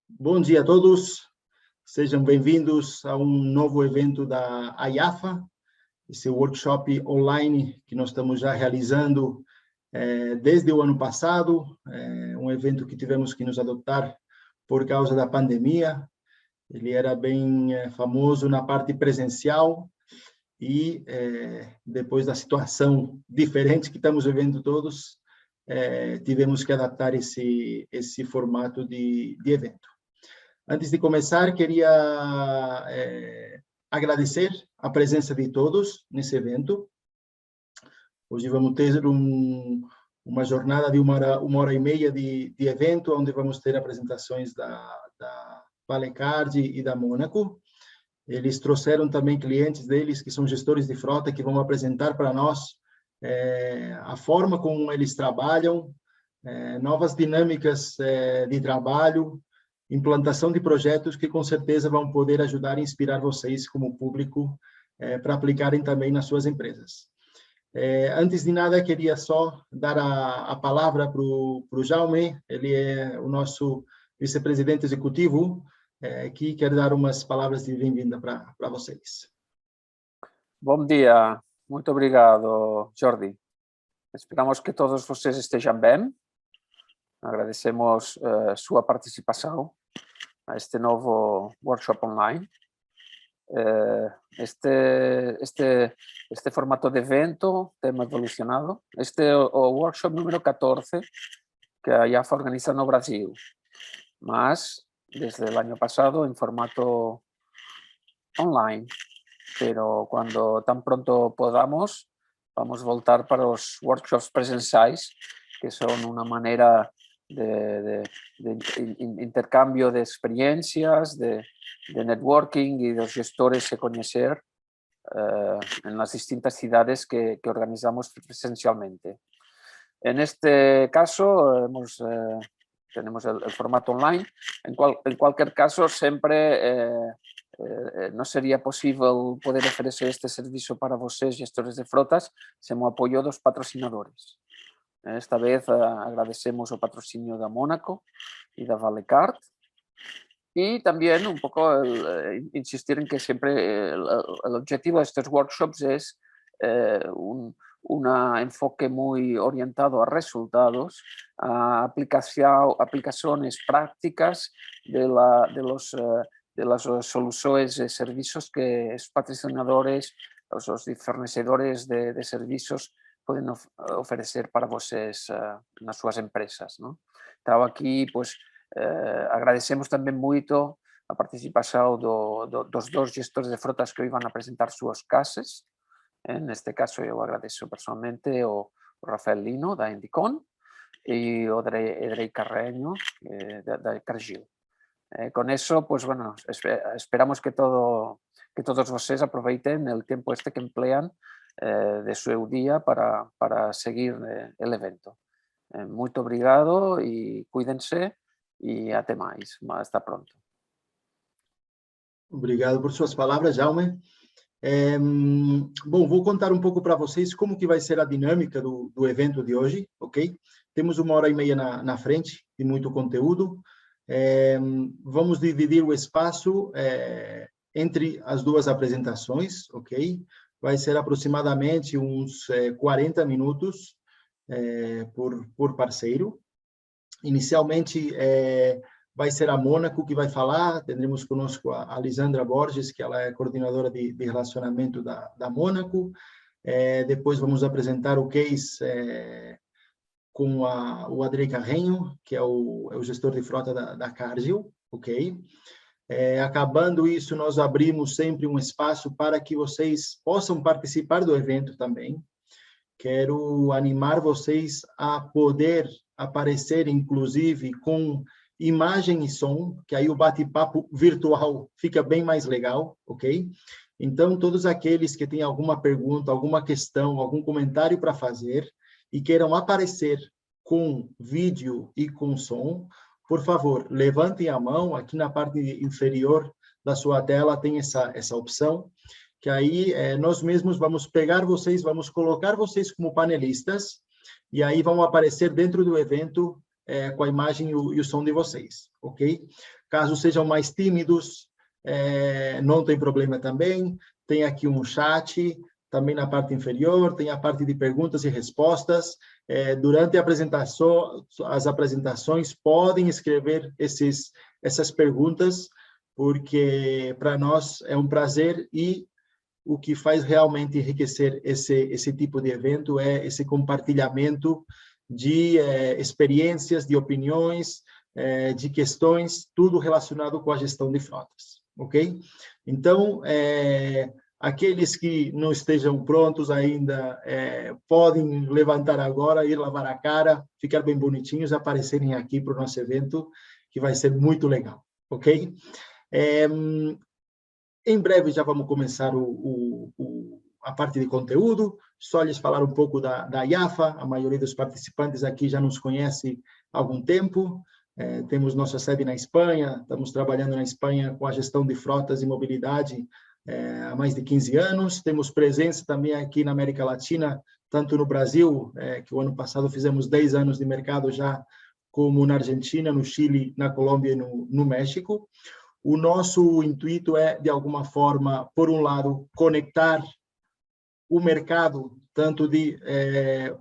Bom dia a todos, sejam bem-vindos a um novo evento da IAFA, esse workshop online que nós estamos já realizando desde o ano passado, um evento que tivemos que nos adotar por causa da pandemia. Ele era bem famoso na parte presencial e depois da situação diferente que estamos vivendo todos, tivemos que adaptar esse formato de evento. Antes de começar, queria agradecer a presença de todos nesse evento. Hoje vamos ter uma jornada de uma hora e meia de evento, onde vamos ter apresentações da Valecard e da Mônaco. Eles trouxeram também clientes deles, que são gestores de frota, que vão apresentar para nós a forma como eles trabalham, novas dinâmicas de trabalho, implantação de projetos que com certeza vão poder ajudar e inspirar vocês como público para aplicarem também nas suas empresas. Antes de nada, queria só dar a palavra para o Jaume, ele é o nosso vice-presidente executivo, que quer dar umas palavras de bem-vinda para vocês. Bom dia, muito obrigado, Jordi. Esperamos que todos vocês estejam bem. Agradecemos sua participação a este novo workshop online. Este formato de evento tem evolucionado. Este é o workshop número 14 que a IAFA organiza no Brasil, mas desde o ano passado em formato online. Pero cuando tan pronto podamos, vamos voltar para os workshops presenciais, que son una manera de intercambio de experiencias, de networking y dos gestores se conocer en las distintas ciudades que organizamos presencialmente. En este caso tenemos el formato online. En cualquier caso, siempre no sería posible poder ofrecer este servicio para vocês, gestores de frotas, sem o apoio dos patrocinadores. Esta vez agradecemos o patrocinio da Mônaco y da Valecard, y también un poco insistir en que siempre el objetivo de estos workshops es un enfoque muy orientado a resultados, a aplicaciones prácticas de las soluciones de servicios que los patrocinadores, los fornecedores de servicios pueden ofrecer para vocês nas suas empresas, ¿no? Então aqui, pues, agradecemos também muito a participação dos dois gestores de frotas que hoje vão apresentar suas cases. Neste caso, eu agradeço personalmente o Rafael Lino, da Indicon, e o Edrei Carreño, da Cargill. Con eso, pues bueno, esperamos que todos vocês aproveiten el tiempo que emplean de seu dia para seguir o evento. Muito obrigado e cuídense e até mais. Hasta pronto. Obrigado por suas palavras, Jaume. Bom, vou contar um pouco para vocês como que vai ser a dinâmica do evento de hoje, ok? Temos uma hora e meia na frente de muito conteúdo. Vamos dividir o espaço entre as duas apresentações, ok? Vai ser aproximadamente uns 40 minutos por parceiro. Inicialmente, vai ser a Mônaco que vai falar, teremos conosco a Lisandra Borges, que ela é coordenadora de relacionamento da Mônaco. Depois vamos apresentar o case com o Edrei Carreño, que é o gestor de frota da Cargill, ok? Acabando isso, nós abrimos sempre um espaço para que vocês possam participar do evento também. Quero animar vocês a poder aparecer, inclusive, com imagem e som, que aí o bate-papo virtual fica bem mais legal, ok? Então, todos aqueles que têm alguma pergunta, alguma questão, algum comentário para fazer e queiram aparecer com vídeo e com som, por favor, levantem a mão. Aqui na parte inferior da sua tela tem essa opção, que aí nós mesmos vamos pegar vocês, vamos colocar vocês como panelistas, e aí vão aparecer dentro do evento com a imagem e o som de vocês, ok? Caso sejam mais tímidos, não tem problema também. Tem aqui um chat, também na parte inferior, tem a parte de perguntas e respostas. Durante a apresentação, as apresentações, podem escrever essas perguntas, porque para nós é um prazer e o que faz realmente enriquecer esse tipo de evento é esse compartilhamento de experiências, de opiniões, de questões, tudo relacionado com a gestão de frotas, ok? Então, aqueles que não estejam prontos ainda, podem levantar agora, ir lavar a cara, ficar bem bonitinhos, aparecerem aqui para o nosso evento, que vai ser muito legal, ok? Em breve já vamos começar a parte de conteúdo, só lhes falar um pouco da IAFA. A maioria dos participantes aqui já nos conhece há algum tempo. Temos nossa sede na Espanha, estamos trabalhando na Espanha com a gestão de frotas e mobilidade há mais de 15 anos. Temos presença também aqui na América Latina, tanto no Brasil, que o ano passado fizemos 10 anos de mercado já, como na Argentina, no Chile, na Colômbia e no México. O nosso intuito é, de alguma forma, por um lado, conectar o mercado, tanto de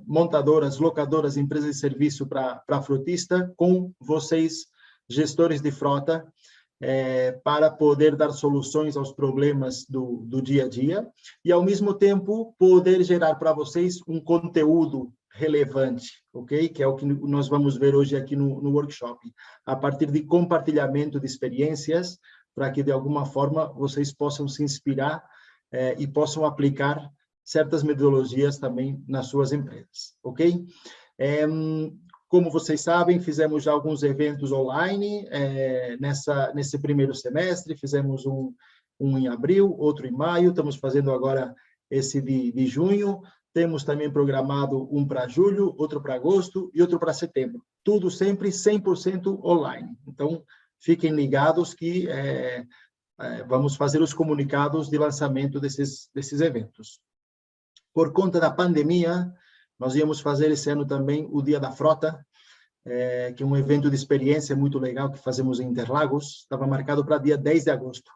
montadoras, locadoras, empresas de serviço para frotista, com vocês, gestores de frota, para poder dar soluções aos problemas do dia a dia e, ao mesmo tempo, poder gerar para vocês um conteúdo relevante, ok? Que é o que nós vamos ver hoje aqui no workshop, a partir de compartilhamento de experiências, para que, de alguma forma, vocês possam se inspirar e possam aplicar certas metodologias também nas suas empresas, ok? Como vocês sabem, fizemos já alguns eventos online nesse primeiro semestre, fizemos um em abril, outro em maio, estamos fazendo agora esse de junho, temos também programado um para julho, outro para agosto e outro para setembro. Tudo sempre 100% online. Então, fiquem ligados que vamos fazer os comunicados de lançamento desses eventos. Por conta da pandemia, nós íamos fazer esse ano também o Dia da Frota, que é um evento de experiência muito legal que fazemos em Interlagos. Estava marcado para dia 10 de agosto.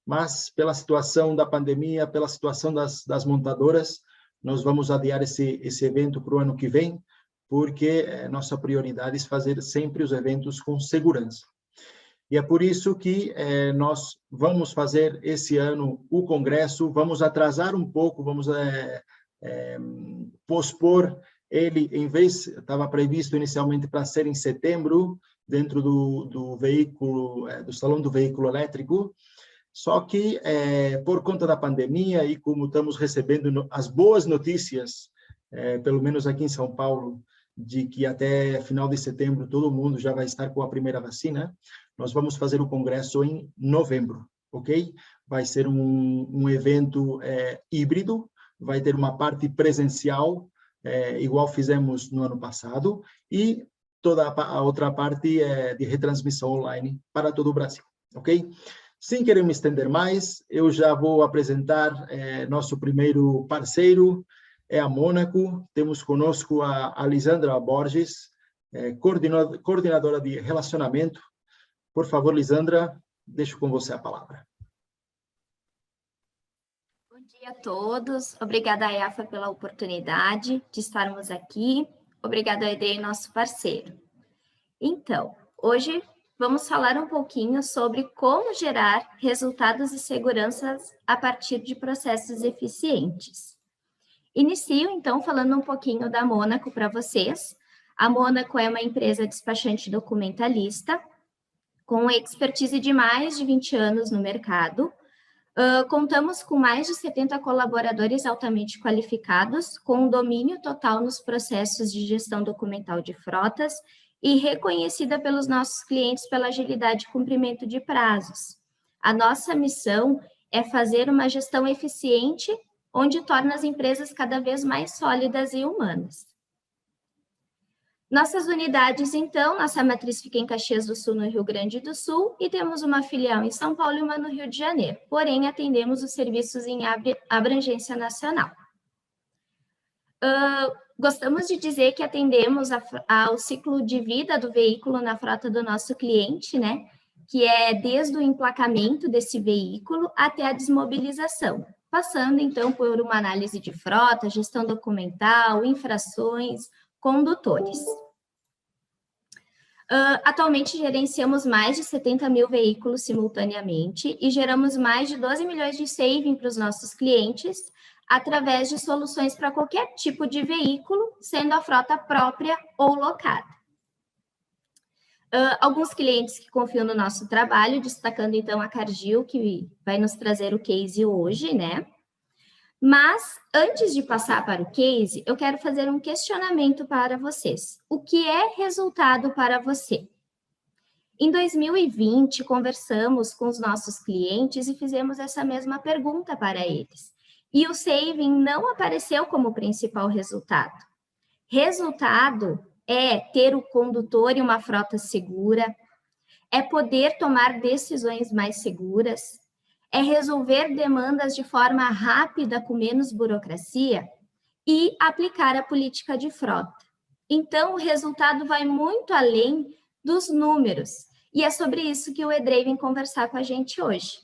Mas, pela situação da pandemia, pela situação das montadoras, nós vamos adiar esse evento para o ano que vem, porque nossa prioridade é fazer sempre os eventos com segurança. E é por isso que nós vamos fazer esse ano o congresso, vamos atrasar um pouco, vamos pospor ele, em vez, estava previsto inicialmente para ser em setembro, dentro do veículo, do Salão do Veículo Elétrico, só que, por conta da pandemia e como estamos recebendo as boas notícias, pelo menos aqui em São Paulo, de que até final de setembro todo mundo já vai estar com a primeira vacina, nós vamos fazer o congresso em novembro, ok? Vai ser um evento híbrido, vai ter uma parte presencial, igual fizemos no ano passado, e toda a outra parte de retransmissão online para todo o Brasil, ok? Sem querer me estender mais, eu já vou apresentar nosso primeiro parceiro, é a Mônaco. Temos conosco a Lisandra Borges, coordenadora de relacionamento. Por favor, Lisandra, deixo com você a palavra. Bom dia a todos. Obrigada, IAFA, pela oportunidade de estarmos aqui. Obrigada, Edrei, nosso parceiro. Então, hoje vamos falar um pouquinho sobre como gerar resultados e seguranças a partir de processos eficientes. Inicio, então, falando um pouquinho da Mônaco para vocês. A Mônaco é uma empresa despachante documentalista, com expertise de mais de 20 anos no mercado. Contamos com mais de 70 colaboradores altamente qualificados, com um domínio total nos processos de gestão documental de frotas e reconhecida pelos nossos clientes pela agilidade e cumprimento de prazos. A nossa missão é fazer uma gestão eficiente, onde torna as empresas cada vez mais sólidas e humanas. Nossas unidades, então, nossa matriz fica em Caxias do Sul, no Rio Grande do Sul, e temos uma filial em São Paulo e uma no Rio de Janeiro. Porém, atendemos os serviços em abrangência nacional. Gostamos de dizer que atendemos ao ciclo de vida do veículo na frota do nosso cliente, né? Que é desde o emplacamento desse veículo até a desmobilização, passando então por uma análise de frota, gestão documental, infrações, condutores. Atualmente gerenciamos mais de 70 mil veículos simultaneamente e geramos mais de 12 milhões de saving para os nossos clientes através de soluções para qualquer tipo de veículo, sendo a frota própria ou locada. Alguns clientes que confiam no nosso trabalho, destacando então a Cargill, que vai nos trazer o case hoje, né? Mas, antes de passar para o case, eu quero fazer um questionamento para vocês. O que é resultado para você? Em 2020, conversamos com os nossos clientes e fizemos essa mesma pergunta para eles. E o saving não apareceu como principal resultado. Resultado é ter o condutor e uma frota segura, é poder tomar decisões mais seguras, é resolver demandas de forma rápida, com menos burocracia, e aplicar a política de frota. Então, o resultado vai muito além dos números, e é sobre isso que o Edrei vem conversar com a gente hoje.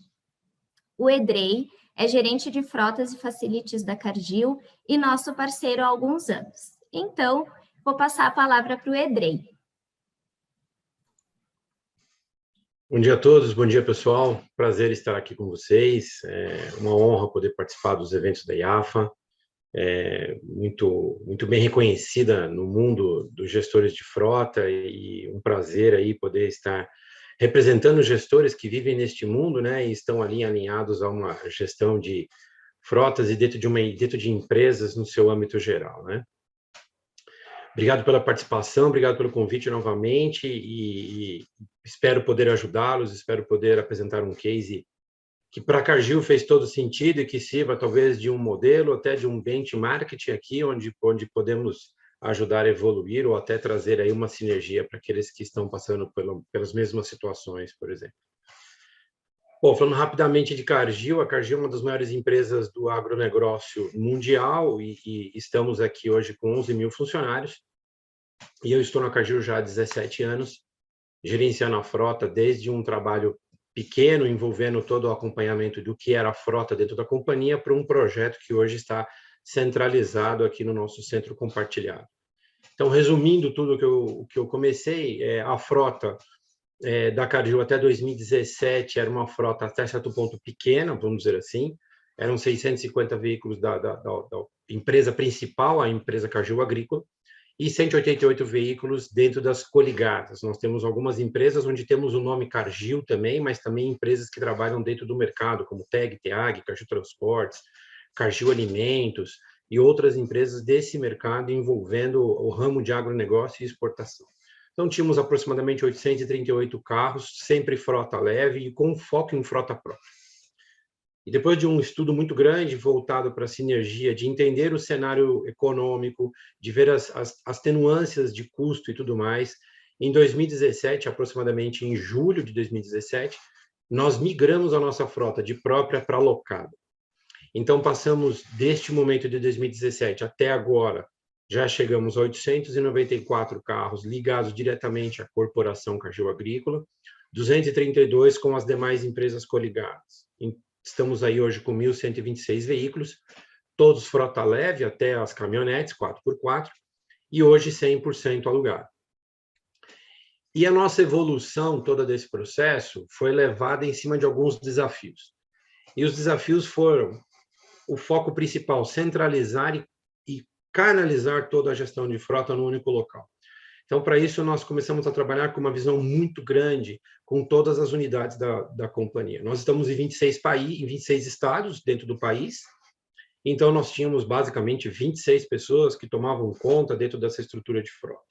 O Edrei é gerente de frotas e facilities da Cargill e nosso parceiro há alguns anos. Então, vou passar a palavra para o Edrei. Bom dia a todos, bom dia pessoal, prazer estar aqui com vocês, é uma honra poder participar dos eventos da IAFA, muito bem reconhecida no mundo dos gestores de frota e um prazer aí poder estar representando gestores que vivem neste mundo, né, e estão ali alinhados a uma gestão de frotas e dentro de empresas no seu âmbito geral, né. Obrigado pela participação, obrigado pelo convite novamente e espero poder ajudá-los, espero poder apresentar um case que para a Cargill fez todo sentido e que sirva talvez de um modelo, até de um benchmark aqui, onde podemos ajudar a evoluir ou até trazer aí uma sinergia para aqueles que estão passando pelas mesmas situações, por exemplo. Bom, falando rapidamente de Cargill, a Cargill é uma das maiores empresas do agronegócio mundial e estamos aqui hoje com 11 mil funcionários. E eu estou na Cargill já há 17 anos, gerenciando a frota desde um trabalho pequeno, envolvendo todo o acompanhamento do que era a frota dentro da companhia, para um projeto que hoje está centralizado aqui no nosso centro compartilhado. Então, resumindo tudo o que eu comecei, a frota da Cargill até 2017 era uma frota até certo ponto pequena, vamos dizer assim, eram 650 veículos da empresa principal, a empresa Cargill Agrícola, e 188 veículos dentro das coligadas. Nós temos algumas empresas onde temos o nome Cargill também, mas também empresas que trabalham dentro do mercado, como TEG, TEAG, Cargill Transportes, Cargill Alimentos e outras empresas desse mercado envolvendo o ramo de agronegócio e exportação. Então, tínhamos aproximadamente 838 carros, sempre frota leve e com foco em frota própria. E depois de um estudo muito grande voltado para a sinergia, de entender o cenário econômico, de ver as tenuâncias de custo e tudo mais, em 2017, aproximadamente em julho de 2017, nós migramos a nossa frota de própria para locada. Então, passamos deste momento de 2017 até agora, já chegamos a 894 carros ligados diretamente à corporação Cargill Agrícola, 232 com as demais empresas coligadas. Estamos aí hoje com 1.126 veículos, todos frota leve, até as caminhonetes 4x4, e hoje 100% alugado. E a nossa evolução toda desse processo foi levada em cima de alguns desafios. E os desafios foram o foco principal, centralizar e canalizar toda a gestão de frota no único local. Então, para isso, nós começamos a trabalhar com uma visão muito grande com todas as unidades da companhia. Nós estamos em 26 estados dentro do país, então nós tínhamos basicamente 26 pessoas que tomavam conta dentro dessa estrutura de frota.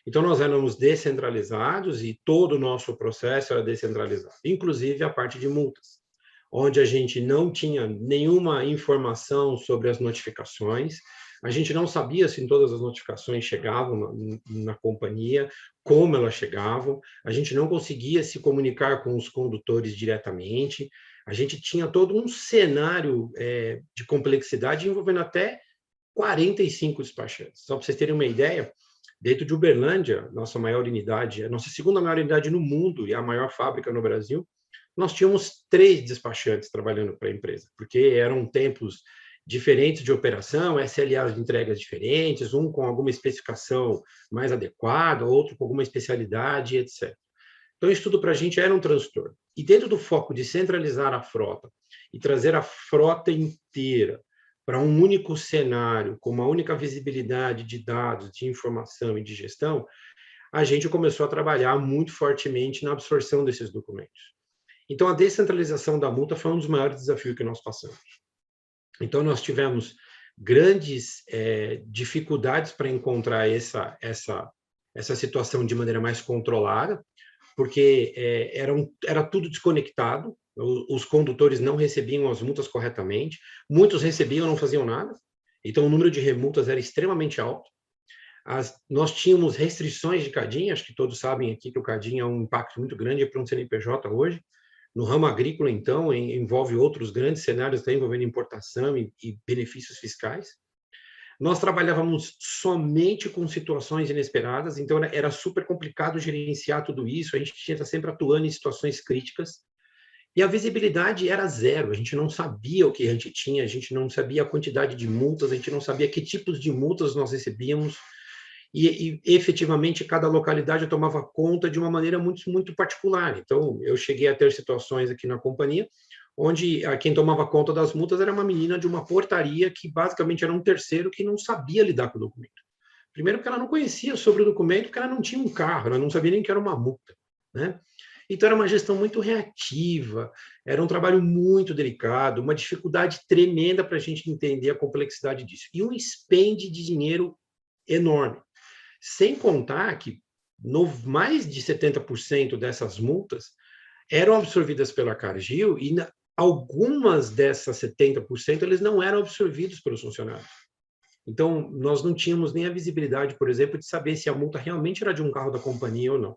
Então, nós éramos descentralizados e todo o nosso processo era descentralizado, inclusive a parte de multas, onde a gente não tinha nenhuma informação sobre as notificações. A gente não sabia se todas as notificações chegavam na companhia, como elas chegavam, a gente não conseguia se comunicar com os condutores diretamente, a gente tinha todo um cenário de complexidade envolvendo até 45 despachantes. Só para vocês terem uma ideia, dentro de Uberlândia, nossa maior unidade, a nossa segunda maior unidade no mundo e a maior fábrica no Brasil, nós tínhamos 3 despachantes trabalhando para a empresa, porque eram tempos diferentes de operação, SLAs de entregas diferentes, um com alguma especificação mais adequada, outro com alguma especialidade, etc. Então, isso tudo para a gente era um transtorno. E dentro do foco de centralizar a frota e trazer a frota inteira para um único cenário, com uma única visibilidade de dados, de informação e de gestão, a gente começou a trabalhar muito fortemente na absorção desses documentos. Então, a descentralização da multa foi um dos maiores desafios que nós passamos. Então, nós tivemos grandes dificuldades para encontrar essa situação de maneira mais controlada, porque era tudo desconectado, os condutores não recebiam as multas corretamente, muitos recebiam e não faziam nada, então o número de remultas era extremamente alto. Nós tínhamos restrições de CADIM, acho que todos sabem aqui que o CADIM é um impacto muito grande para um CNPJ hoje. No ramo agrícola, então, envolve outros grandes cenários também envolvendo importação e benefícios fiscais. Nós trabalhávamos somente com situações inesperadas, então era super complicado gerenciar tudo isso, a gente tinha que estar sempre atuando em situações críticas, e a visibilidade era zero, a gente não sabia o que a gente tinha, a gente não sabia a quantidade de multas, a gente não sabia que tipos de multas nós recebíamos, e efetivamente cada localidade tomava conta de uma maneira muito, muito particular. Então, eu cheguei a ter situações aqui na companhia, onde quem tomava conta das multas era uma menina de uma portaria que basicamente era um terceiro que não sabia lidar com o documento. Primeiro porque ela não conhecia sobre o documento, porque ela não tinha um carro, ela não sabia nem que era uma multa, né? Então, era uma gestão muito reativa, era um trabalho muito delicado, uma dificuldade tremenda para a gente entender a complexidade disso. E um expende de dinheiro enorme. Sem contar que mais de 70% dessas multas eram absorvidas pela Cargill e algumas dessas 70% eles não eram absorvidos pelos funcionários. Então, nós não tínhamos nem a visibilidade, por exemplo, de saber se a multa realmente era de um carro da companhia ou não.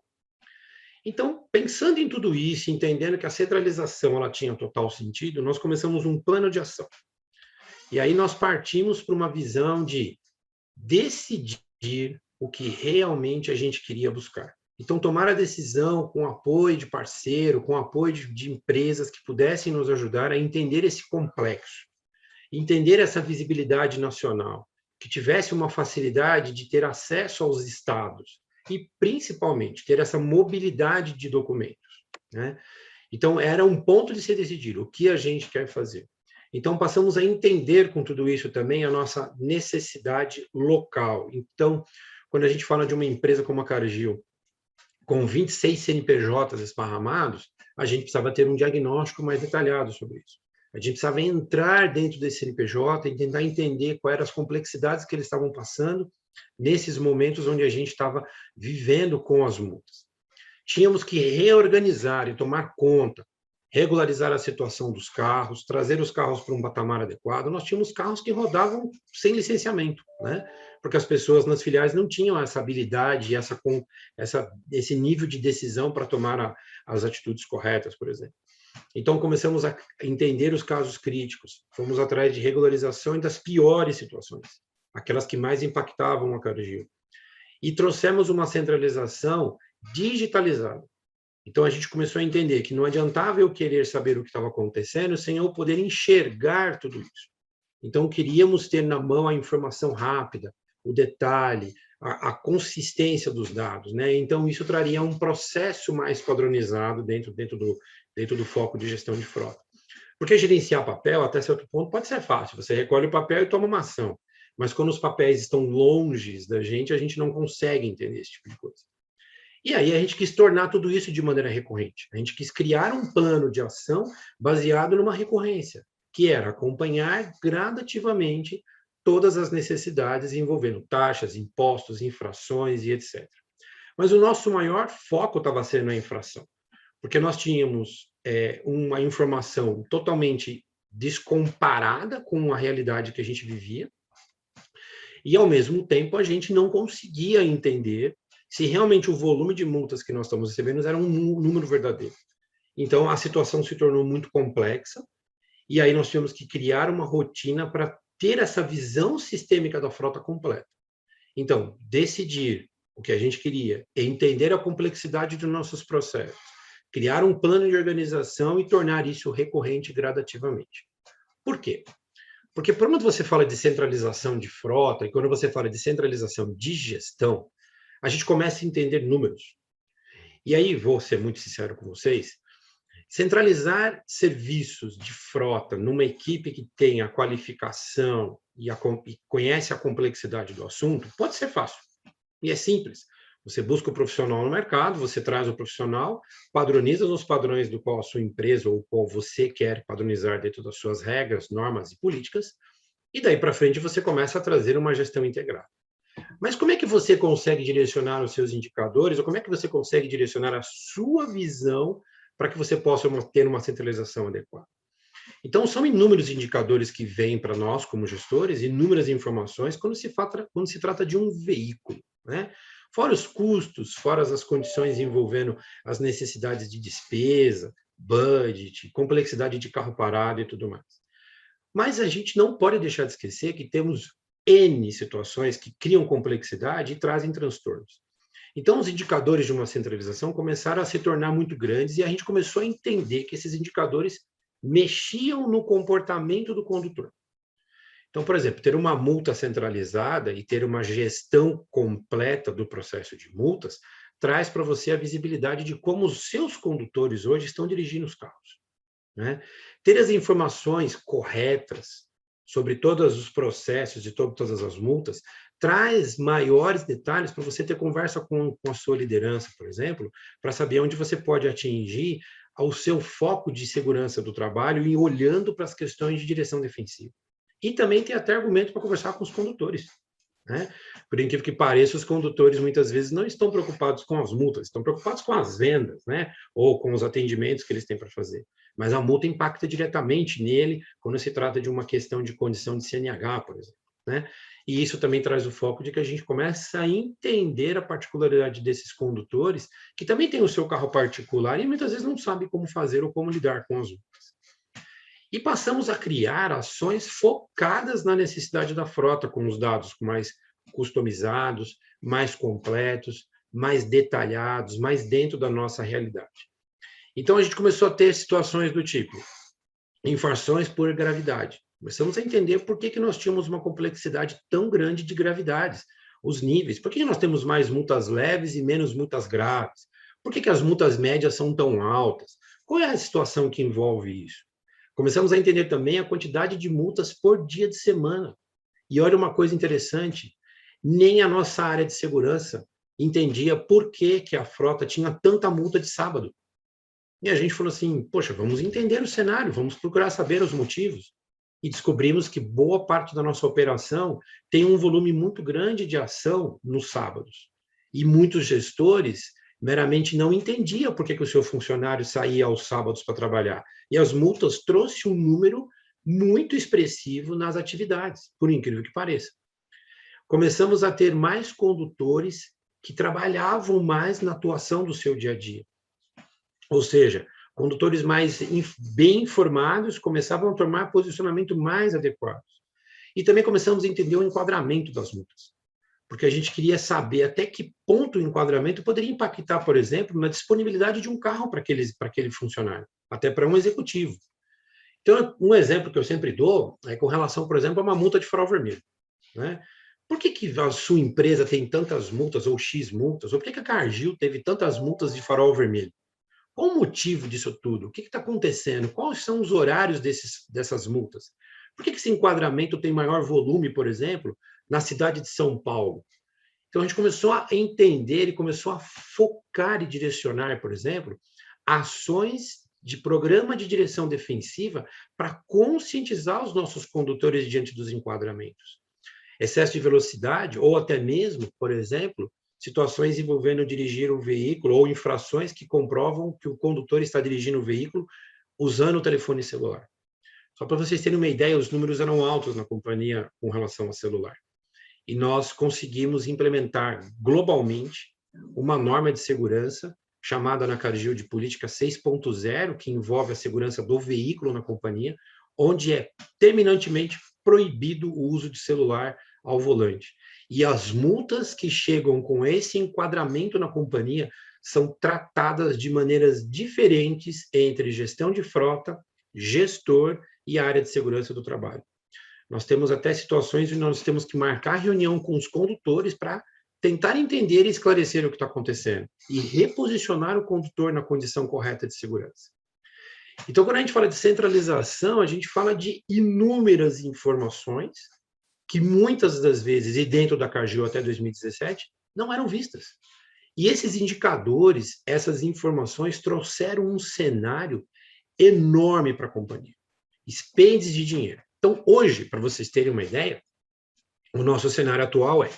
Então, pensando em tudo isso, entendendo que a centralização ela tinha total sentido, nós começamos um plano de ação. E aí nós partimos para uma visão de decidir o que realmente a gente queria buscar. Então, tomar a decisão com apoio de parceiro, com apoio de empresas que pudessem nos ajudar a entender esse complexo, entender essa visibilidade nacional, que tivesse uma facilidade de ter acesso aos estados e, principalmente, ter essa mobilidade de documentos, né? Então, era um ponto de se decidir o que a gente quer fazer. Então, passamos a entender com tudo isso também a nossa necessidade local. Então, quando a gente fala de uma empresa como a Cargill, com 26 CNPJs esparramados, a gente precisava ter um diagnóstico mais detalhado sobre isso. A gente precisava entrar dentro desse CNPJ e tentar entender quais eram as complexidades que eles estavam passando nesses momentos onde a gente estava vivendo com as multas. Tínhamos que reorganizar e tomar conta, regularizar a situação dos carros, trazer os carros para um patamar adequado. Nós tínhamos carros que rodavam sem licenciamento, né? Porque as pessoas nas filiais não tinham essa habilidade, esse nível de decisão para tomar as atitudes corretas, por exemplo. Então, começamos a entender os casos críticos, fomos atrás de regularização das piores situações, aquelas que mais impactavam a Cargill. E trouxemos uma centralização digitalizada. Então, a gente começou a entender que não adiantava eu querer saber o que estava acontecendo sem eu poder enxergar tudo isso. Então, queríamos ter na mão a informação rápida, o detalhe, a consistência dos dados, né? Então, isso traria um processo mais padronizado dentro do foco de gestão de frota. Porque gerenciar papel, até certo ponto, pode ser fácil. Você recolhe o papel e toma uma ação. Mas quando os papéis estão longe da gente, a gente não consegue entender esse tipo de coisa. E aí a gente quis tornar tudo isso de maneira recorrente. A gente quis criar um plano de ação baseado numa recorrência, que era acompanhar gradativamente todas as necessidades envolvendo taxas, impostos, infrações e etc. Mas o nosso maior foco estava sendo a infração, porque nós tínhamos uma informação totalmente descomparada com a realidade que a gente vivia, e, ao mesmo tempo, a gente não conseguia entender se realmente o volume de multas que nós estamos recebendo era um número verdadeiro. Então, a situação se tornou muito complexa, e aí nós tivemos que criar uma rotina para ter essa visão sistêmica da frota completa. Então, decidir o que a gente queria, entender a complexidade dos nossos processos, criar um plano de organização e tornar isso recorrente gradativamente. Por quê? Porque quando você fala de centralização de frota e quando você fala de centralização de gestão, a gente começa a entender números. E aí, vou ser muito sincero com vocês, centralizar serviços de frota numa equipe que tem a qualificação e conhece a complexidade do assunto pode ser fácil. E é simples. Você busca o profissional no mercado, você traz o profissional, padroniza nos padrões do qual a sua empresa ou qual você quer padronizar dentro das suas regras, normas e políticas, e daí para frente você começa a trazer uma gestão integrada. Mas como é que você consegue direcionar os seus indicadores, ou como é que você consegue direcionar a sua visão para que você possa ter uma centralização adequada? Então, são inúmeros indicadores que vêm para nós como gestores, inúmeras informações quando se trata de um veículo, né? Fora os custos, fora as condições envolvendo as necessidades de despesa, budget, complexidade de carro parado e tudo mais. Mas a gente não pode deixar de esquecer que temos N situações que criam complexidade e trazem transtornos. Então, os indicadores de uma centralização começaram a se tornar muito grandes e a gente começou a entender que esses indicadores mexiam no comportamento do condutor. Então, por exemplo, ter uma multa centralizada e ter uma gestão completa do processo de multas traz para você a visibilidade de como os seus condutores hoje estão dirigindo os carros, né? Ter as informações corretas sobre todos os processos e todas as multas traz maiores detalhes para você ter conversa com a sua liderança, por exemplo, para saber onde você pode atingir ao seu foco de segurança do trabalho e olhando para as questões de direção defensiva. E também tem até argumento para conversar com os condutores, né? Por incrível que pareça, os condutores muitas vezes não estão preocupados com as multas, estão preocupados com as vendas, né? Ou com os atendimentos que eles têm para fazer. Mas a multa impacta diretamente nele quando se trata de uma questão de condição de CNH, por exemplo, né? E isso também traz o foco de que a gente começa a entender a particularidade desses condutores, que também têm o seu carro particular e muitas vezes não sabem como fazer ou como lidar com as multas. E passamos a criar ações focadas na necessidade da frota, com os dados mais customizados, mais completos, mais detalhados, mais dentro da nossa realidade. Então, a gente começou a ter situações do tipo infrações por gravidade. Começamos a entender por que nós tínhamos uma complexidade tão grande de gravidades, os níveis. Por que nós temos mais multas leves e menos multas graves? Por que as multas médias são tão altas? Qual é a situação que envolve isso? Começamos a entender também a quantidade de multas por dia de semana. E olha uma coisa interessante, nem a nossa área de segurança entendia por que a frota tinha tanta multa de sábado. E a gente falou assim, poxa, vamos entender o cenário, vamos procurar saber os motivos. E descobrimos que boa parte da nossa operação tem um volume muito grande de ação nos sábados. E muitos gestores meramente não entendiam por que o seu funcionário saía aos sábados para trabalhar. E as multas trouxeram um número muito expressivo nas atividades, por incrível que pareça. Começamos a ter mais condutores que trabalhavam mais na atuação do seu dia a dia. Ou seja, condutores mais bem informados começavam a tomar posicionamento mais adequados. E também começamos a entender o enquadramento das multas. Porque a gente queria saber até que ponto o enquadramento poderia impactar, por exemplo, na disponibilidade de um carro para aquele funcionário, até para um executivo. Então, um exemplo que eu sempre dou é com relação, por exemplo, a uma multa de farol vermelho, né? Por que a sua empresa tem tantas multas, ou X multas? Ou por que a Cargill teve tantas multas de farol vermelho? Qual o motivo disso tudo? O que está acontecendo? Quais são os horários dessas multas? Por que esse enquadramento tem maior volume, por exemplo, na cidade de São Paulo? Então, a gente começou a entender e começou a focar e direcionar, por exemplo, ações de programa de direção defensiva para conscientizar os nossos condutores diante dos enquadramentos. Excesso de velocidade, ou até mesmo, por exemplo, situações envolvendo dirigir o veículo ou infrações que comprovam que o condutor está dirigindo o veículo usando o telefone celular. Só para vocês terem uma ideia, os números eram altos na companhia com relação ao celular. E nós conseguimos implementar globalmente uma norma de segurança chamada na Cargill de Política 6.0, que envolve a segurança do veículo na companhia, onde é terminantemente proibido o uso de celular ao volante. E as multas que chegam com esse enquadramento na companhia são tratadas de maneiras diferentes entre gestão de frota, gestor e área de segurança do trabalho. Nós temos até situações onde nós temos que marcar reunião com os condutores para tentar entender e esclarecer o que está acontecendo e reposicionar o condutor na condição correta de segurança. Então, quando a gente fala de centralização, a gente fala de inúmeras informações que muitas das vezes, e dentro da Cargill até 2017, não eram vistas. E esses indicadores, essas informações trouxeram um cenário enorme para a companhia. Expêndios de dinheiro. Então, hoje, para vocês terem uma ideia, o nosso cenário atual é: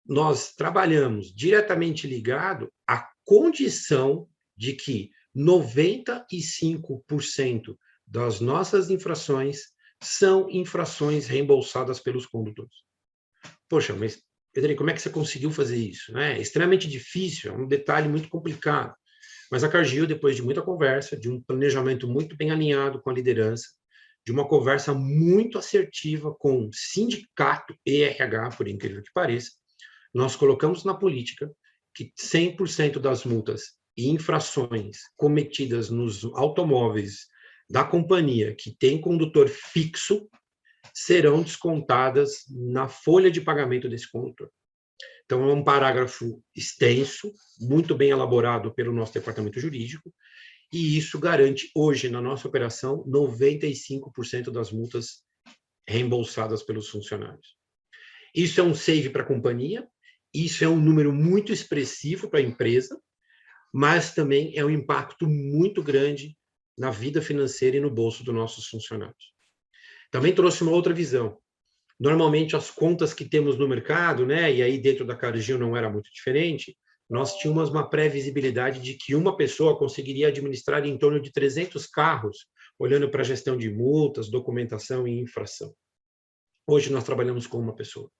nós trabalhamos diretamente ligado à condição de que 95% das nossas infrações são infrações reembolsadas pelos condutores. Poxa, mas, Pedrinho, como é que você conseguiu fazer isso? É extremamente difícil, é um detalhe muito complicado. Mas a Cargill, depois de muita conversa, de um planejamento muito bem alinhado com a liderança, de uma conversa muito assertiva com sindicato e RH, por incrível que pareça, nós colocamos na política que 100% das multas e infrações cometidas nos automóveis da companhia que tem condutor fixo serão descontadas na folha de pagamento desse condutor. Então, é um parágrafo extenso, muito bem elaborado pelo nosso departamento jurídico, e isso garante hoje, na nossa operação, 95% das multas reembolsadas pelos funcionários. Isso é um save para a companhia, isso é um número muito expressivo para a empresa, mas também é um impacto muito grande na vida financeira e no bolso dos nossos funcionários. Também trouxe uma outra visão. Normalmente, as contas que temos no mercado, né, e aí dentro da Cargill não era muito diferente, nós tínhamos uma previsibilidade de que uma pessoa conseguiria administrar em torno de 300 carros, olhando para a gestão de multas, documentação e infração. Hoje nós trabalhamos com uma pessoa,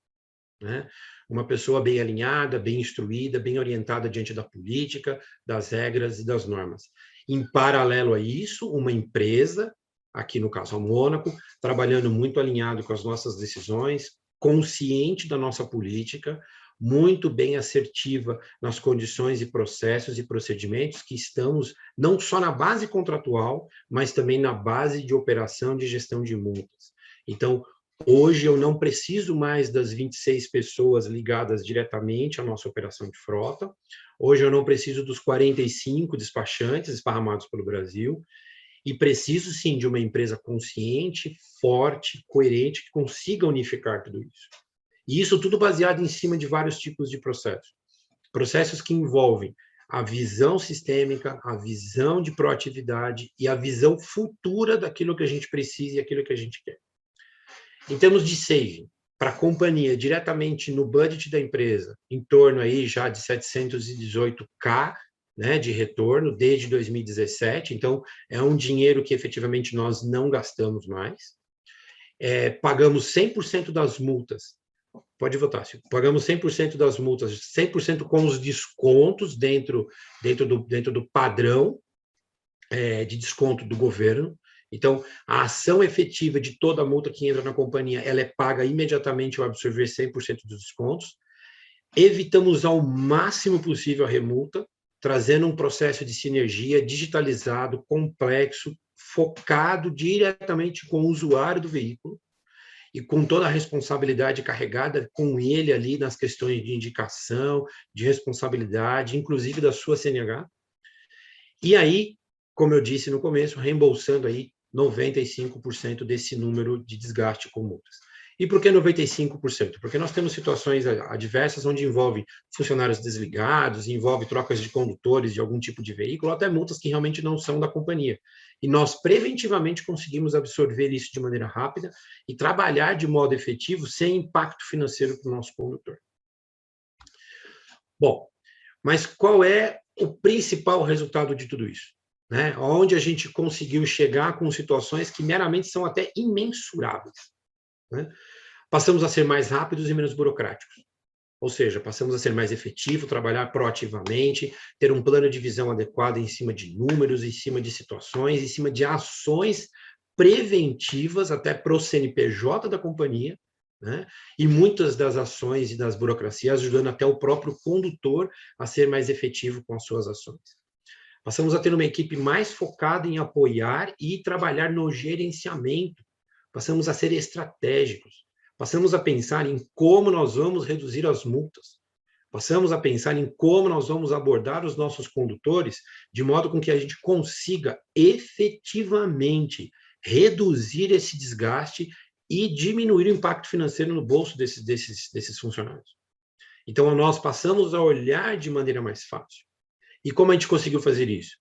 né? Uma pessoa bem alinhada, bem instruída, bem orientada diante da política, das regras e das normas. Em paralelo a isso, uma empresa, aqui no caso a Mônaco, trabalhando muito alinhado com as nossas decisões, consciente da nossa política, muito bem assertiva nas condições e processos e procedimentos que estamos não só na base contratual, mas também na base de operação de gestão de multas. Então, hoje eu não preciso mais das 26 pessoas ligadas diretamente à nossa operação de frota. Hoje eu não preciso dos 45 despachantes esparramados pelo Brasil. E preciso, sim, de uma empresa consciente, forte, coerente, que consiga unificar tudo isso. E isso tudo baseado em cima de vários tipos de processos. Processos que envolvem a visão sistêmica, a visão de proatividade e a visão futura daquilo que a gente precisa e aquilo que a gente quer. Em termos de saving, para a companhia, diretamente no budget da empresa, em torno aí já de 718K, né, de retorno desde 2017, então é um dinheiro que efetivamente nós não gastamos mais. Pagamos 100% das multas, pode votar, Silvio. Pagamos 100% das multas, 100% com os descontos dentro do padrão de desconto do governo. Então, a ação efetiva de toda a multa que entra na companhia, ela é paga imediatamente ao absorver 100% dos descontos. Evitamos ao máximo possível a remulta, trazendo um processo de sinergia digitalizado, complexo, focado diretamente com o usuário do veículo e com toda a responsabilidade carregada com ele ali nas questões de indicação, de responsabilidade, inclusive da sua CNH. E aí, como eu disse no começo, reembolsando aí 95% desse número de desgaste com multas. E por que 95%? Porque nós temos situações adversas onde envolve funcionários desligados, envolve trocas de condutores de algum tipo de veículo, até multas que realmente não são da companhia. E nós preventivamente conseguimos absorver isso de maneira rápida e trabalhar de modo efetivo sem impacto financeiro para o nosso condutor. Bom, mas qual é o principal resultado de tudo isso? Né? Onde a gente conseguiu chegar com situações que meramente são até imensuráveis. Né? Passamos a ser mais rápidos e menos burocráticos. Ou seja, passamos a ser mais efetivos, trabalhar proativamente, ter um plano de visão adequado em cima de números, em cima de situações, em cima de ações preventivas até para o CNPJ da companhia, né? E muitas das ações e das burocracias ajudando até o próprio condutor a ser mais efetivo com as suas ações. Passamos a ter uma equipe mais focada em apoiar e trabalhar no gerenciamento. Passamos a ser estratégicos. Passamos a pensar em como nós vamos reduzir as multas. Passamos a pensar em como nós vamos abordar os nossos condutores de modo com que a gente consiga efetivamente reduzir esse desgaste e diminuir o impacto financeiro no bolso desses funcionários. Então, nós passamos a olhar de maneira mais fácil. E como a gente conseguiu fazer isso?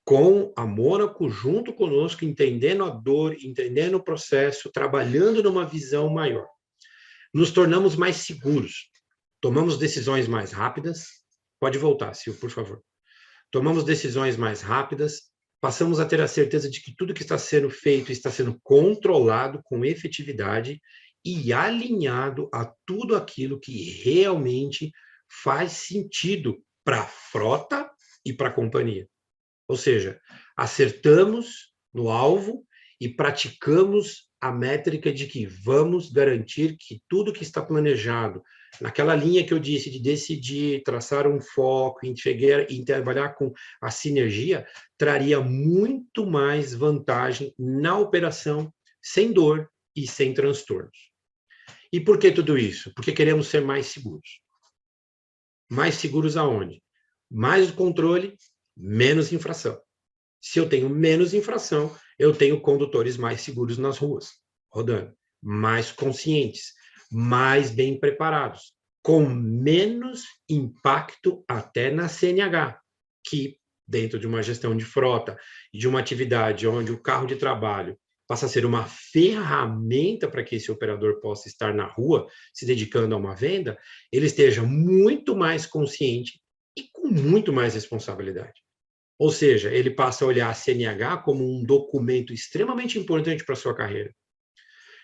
Com a Mônaco junto conosco, entendendo a dor, entendendo o processo, trabalhando numa visão maior. Nos tornamos mais seguros. Tomamos decisões mais rápidas. Pode voltar, Silvio, por favor. Tomamos decisões mais rápidas. Passamos a ter a certeza de que tudo que está sendo feito está sendo controlado com efetividade e alinhado a tudo aquilo que realmente faz sentido para a frota e para a companhia. Ou seja, acertamos no alvo e praticamos a métrica de que vamos garantir que tudo que está planejado, naquela linha que eu disse de decidir, traçar um foco, e trabalhar com a sinergia, traria muito mais vantagem na operação, sem dor e sem transtornos. E por que tudo isso? Porque queremos ser mais seguros. Mais seguros aonde? Mais controle, menos infração. Se eu tenho menos infração, eu tenho condutores mais seguros nas ruas, rodando, mais conscientes, mais bem preparados, com menos impacto até na CNH, que dentro de uma gestão de frota e de uma atividade onde o carro de trabalho passa a ser uma ferramenta para que esse operador possa estar na rua, se dedicando a uma venda, ele esteja muito mais consciente e com muito mais responsabilidade. Ou seja, ele passa a olhar a CNH como um documento extremamente importante para a sua carreira.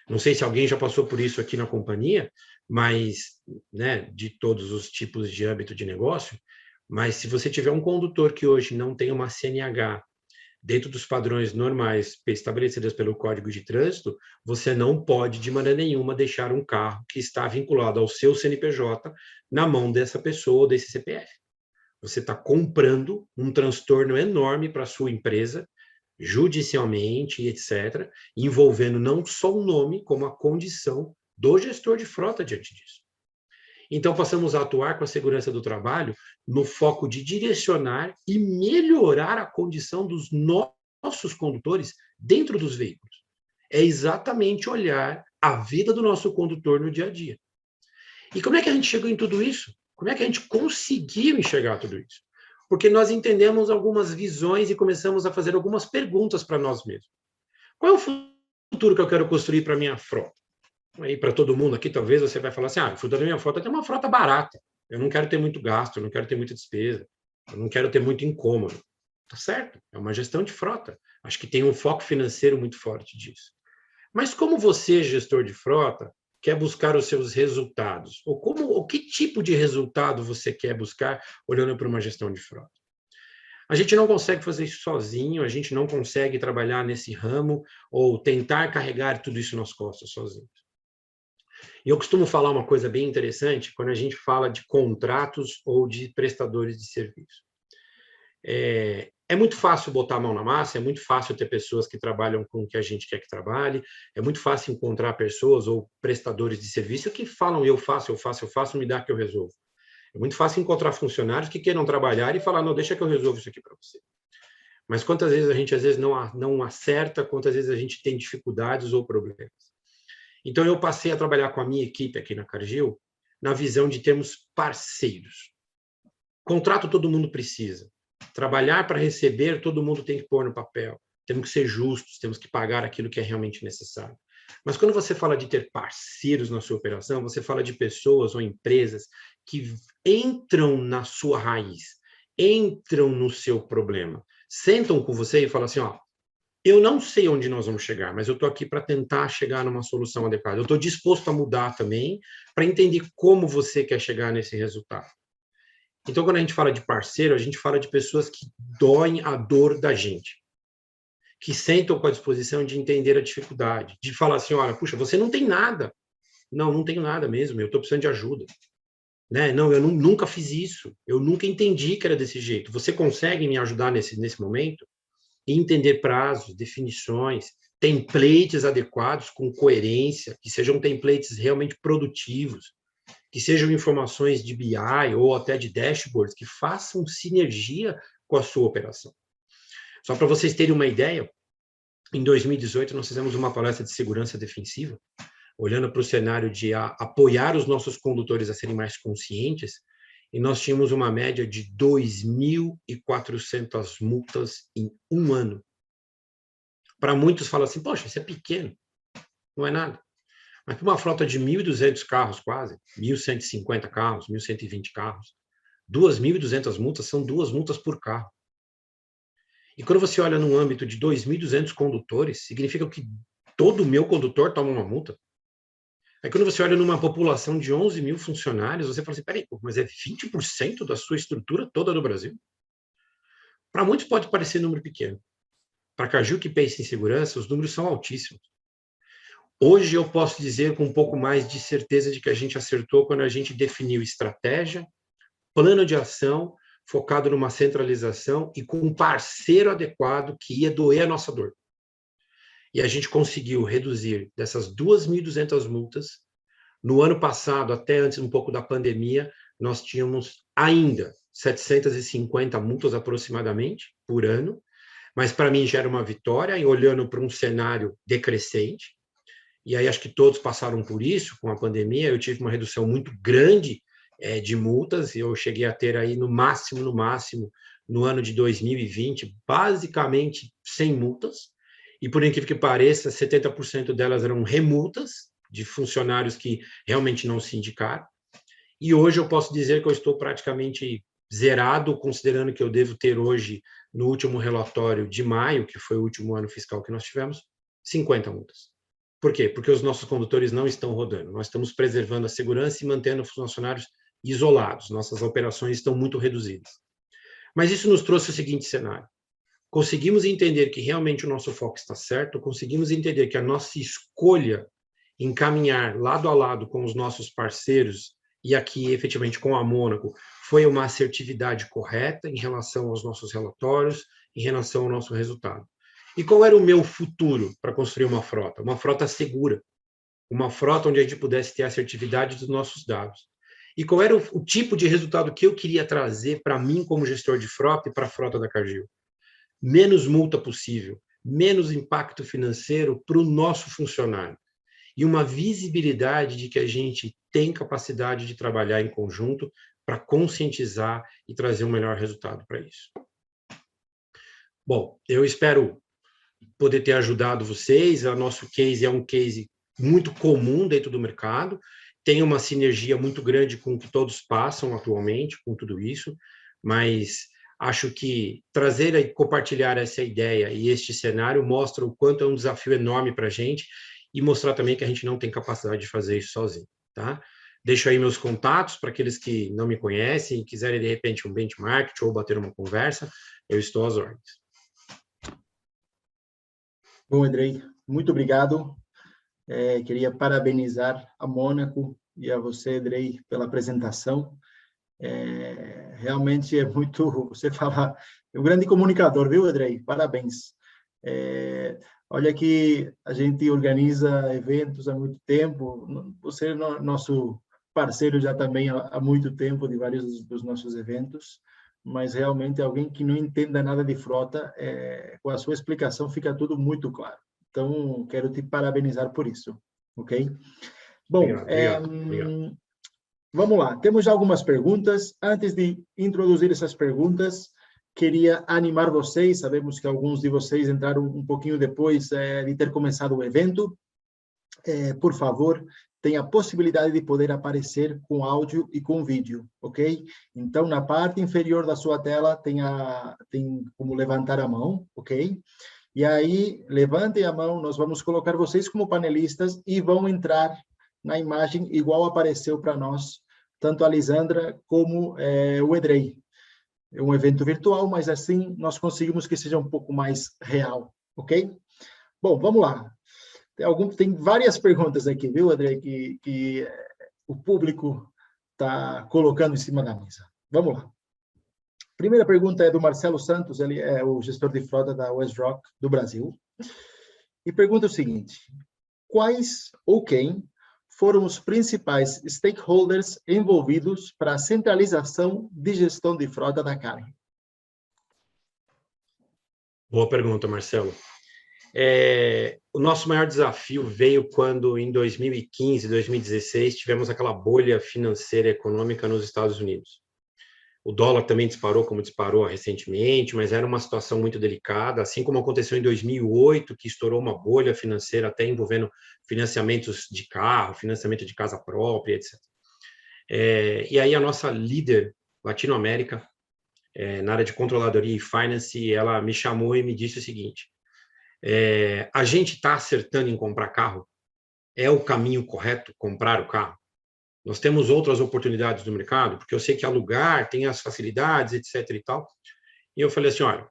Não sei se alguém já passou por isso aqui na companhia, mas, né, de todos os tipos de âmbito de negócio, mas se você tiver um condutor que hoje não tem uma CNH dentro dos padrões normais estabelecidos pelo Código de Trânsito, você não pode, de maneira nenhuma, deixar um carro que está vinculado ao seu CNPJ na mão dessa pessoa ou desse CPF. Você está comprando um transtorno enorme para a sua empresa, judicialmente, etc., envolvendo não só o nome, como a condição do gestor de frota diante disso. Então, passamos a atuar com a segurança do trabalho no foco de direcionar e melhorar a condição dos nossos condutores dentro dos veículos. É exatamente olhar a vida do nosso condutor no dia a dia. E como é que a gente chegou em tudo isso? Como é que a gente conseguiu enxergar tudo isso? Porque nós entendemos algumas visões e começamos a fazer algumas perguntas para nós mesmos. Qual é o futuro que eu quero construir para a minha frota? Aí, para todo mundo aqui, talvez você vai falar assim, o futuro da minha frota é ter uma frota barata. Eu não quero ter muito gasto, eu não quero ter muita despesa, eu não quero ter muito incômodo. Tá certo, é uma gestão de frota. Acho que tem um foco financeiro muito forte disso. Mas como você, gestor de frota, quer buscar os seus resultados? Ou que tipo de resultado você quer buscar olhando para uma gestão de frota? A gente não consegue fazer isso sozinho, a gente não consegue trabalhar nesse ramo ou tentar carregar tudo isso nas costas sozinho. E eu costumo falar uma coisa bem interessante quando a gente fala de contratos ou de prestadores de serviço. É muito fácil botar a mão na massa, é muito fácil ter pessoas que trabalham com o que a gente quer que trabalhe, é muito fácil encontrar pessoas ou prestadores de serviço que falam eu faço, me dá que eu resolvo. É muito fácil encontrar funcionários que queiram trabalhar e falar, não, deixa que eu resolvo isso aqui para você. Mas quantas vezes a gente, às vezes, não acerta, quantas vezes a gente tem dificuldades ou problemas. Então, eu passei a trabalhar com a minha equipe aqui na Cargill na visão de termos parceiros. Contrato todo mundo precisa. Trabalhar para receber, todo mundo tem que pôr no papel. Temos que ser justos, temos que pagar aquilo que é realmente necessário. Mas quando você fala de ter parceiros na sua operação, você fala de pessoas ou empresas que entram na sua raiz, entram no seu problema, sentam com você e falam assim, eu não sei onde nós vamos chegar, mas eu estou aqui para tentar chegar numa solução adequada. Eu estou disposto a mudar também para entender como você quer chegar nesse resultado. Então, quando a gente fala de parceiro, a gente fala de pessoas que doem a dor da gente, que sentam com a disposição de entender a dificuldade, de falar assim, olha, puxa, você não tem nada. Não tenho nada mesmo, eu estou precisando de ajuda. Né? Não, eu nunca fiz isso, eu nunca entendi que era desse jeito. Você consegue me ajudar nesse momento? E entender prazos, definições, templates adequados com coerência, que sejam templates realmente produtivos, que sejam informações de BI ou até de dashboards que façam sinergia com a sua operação. Só para vocês terem uma ideia, em 2018 nós fizemos uma palestra de segurança defensiva, olhando para o cenário de apoiar os nossos condutores a serem mais conscientes, e nós tínhamos uma média de 2.400 multas em um ano. Para muitos fala assim, poxa, isso é pequeno, não é nada. Mas para uma frota de 1.200 carros quase, 1.150 carros, 1.120 carros, 2.200 multas são 2 multas por carro. E quando você olha num âmbito de 2.200 condutores, significa que todo meu condutor toma uma multa. Aí quando você olha numa população de 11 mil funcionários, você fala assim, peraí, mas é 20% da sua estrutura toda do Brasil? Para muitos pode parecer número pequeno. Para a Cargill, que pensa em segurança, os números são altíssimos. Hoje eu posso dizer com um pouco mais de certeza de que a gente acertou quando a gente definiu estratégia, plano de ação, focado numa centralização e com um parceiro adequado que ia doer a nossa dor. E a gente conseguiu reduzir dessas 2.200 multas. No ano passado, até antes um pouco da pandemia, nós tínhamos ainda 750 multas aproximadamente por ano, mas para mim já era uma vitória, e olhando para um cenário decrescente, e aí acho que todos passaram por isso, com a pandemia, eu tive uma redução muito grande de multas, e eu cheguei a ter aí no máximo, no ano de 2020, basicamente 100 multas, e por incrível que pareça, 70% delas eram remultas de funcionários que realmente não se indicaram. E hoje eu posso dizer que eu estou praticamente zerado, considerando que eu devo ter hoje, no último relatório de maio, que foi o último ano fiscal que nós tivemos, 50 multas. Por quê? Porque os nossos condutores não estão rodando. Nós estamos preservando a segurança e mantendo os funcionários isolados. Nossas operações estão muito reduzidas. Mas isso nos trouxe o seguinte cenário. Conseguimos entender que realmente o nosso foco está certo, conseguimos entender que a nossa escolha em caminhar lado a lado com os nossos parceiros, e aqui efetivamente com a Mônaco, foi uma assertividade correta em relação aos nossos relatórios, em relação ao nosso resultado. E qual era o meu futuro para construir uma frota? Uma frota segura, uma frota onde a gente pudesse ter a assertividade dos nossos dados. E qual era o tipo de resultado que eu queria trazer para mim como gestor de frota e para a frota da Cargill? Menos multa possível, menos impacto financeiro para o nosso funcionário. E uma visibilidade de que a gente tem capacidade de trabalhar em conjunto para conscientizar e trazer um melhor resultado para isso. Bom, eu espero poder ter ajudado vocês. O nosso case é um case muito comum dentro do mercado, tem uma sinergia muito grande com o que todos passam atualmente, com tudo isso, mas acho que trazer e compartilhar essa ideia e este cenário mostra o quanto é um desafio enorme para a gente e mostrar também que a gente não tem capacidade de fazer isso sozinho, tá? Deixo aí meus contatos para aqueles que não me conhecem e quiserem, de repente, um benchmark ou bater uma conversa, eu estou às ordens. Bom, Andrei, muito obrigado. Queria parabenizar a Mônaco e a você, Andrei, pela apresentação. Realmente é muito, você fala, é um grande comunicador, viu, Andrei? Parabéns. Olha que a gente organiza eventos há muito tempo, você é nosso parceiro já também há muito tempo de vários dos nossos eventos, mas realmente alguém que não entenda nada de frota, com a sua explicação fica tudo muito claro. Então, quero te parabenizar por isso, ok? Bom, obrigado. Vamos lá, temos já algumas perguntas. Antes de introduzir essas perguntas, queria animar vocês, sabemos que alguns de vocês entraram um pouquinho depois de ter começado o evento. Por favor, tenha a possibilidade de poder aparecer com áudio e com vídeo, ok? Então, na parte inferior da sua tela, tem como levantar a mão, ok? E aí, levantem a mão, nós vamos colocar vocês como panelistas e vão entrar na imagem igual apareceu para nós, tanto a Lisandra como o Edrei. É um evento virtual, mas assim nós conseguimos que seja um pouco mais real, ok? Bom, vamos lá. Tem várias perguntas aqui, viu, André, que o público está colocando em cima da mesa. Vamos lá. Primeira pergunta é do Marcelo Santos, ele é o gestor de frota da WestRock do Brasil. E pergunta o seguinte: quais ou quem foram os principais stakeholders envolvidos para a centralização de gestão de frota da carne? Boa pergunta, Marcelo. O nosso maior desafio veio quando, em 2015, 2016, tivemos aquela bolha financeira e econômica nos Estados Unidos. O dólar também disparou, como disparou recentemente, mas era uma situação muito delicada, assim como aconteceu em 2008, que estourou uma bolha financeira, até envolvendo financiamentos de carro, financiamento de casa própria, etc. E aí a nossa líder Latinoamérica, na área de controladoria e finance, ela me chamou e me disse o seguinte: a gente está acertando em comprar carro? É o caminho correto comprar o carro? Nós temos outras oportunidades no mercado, porque eu sei que alugar tem as facilidades, etc. e tal. E eu falei assim, olha,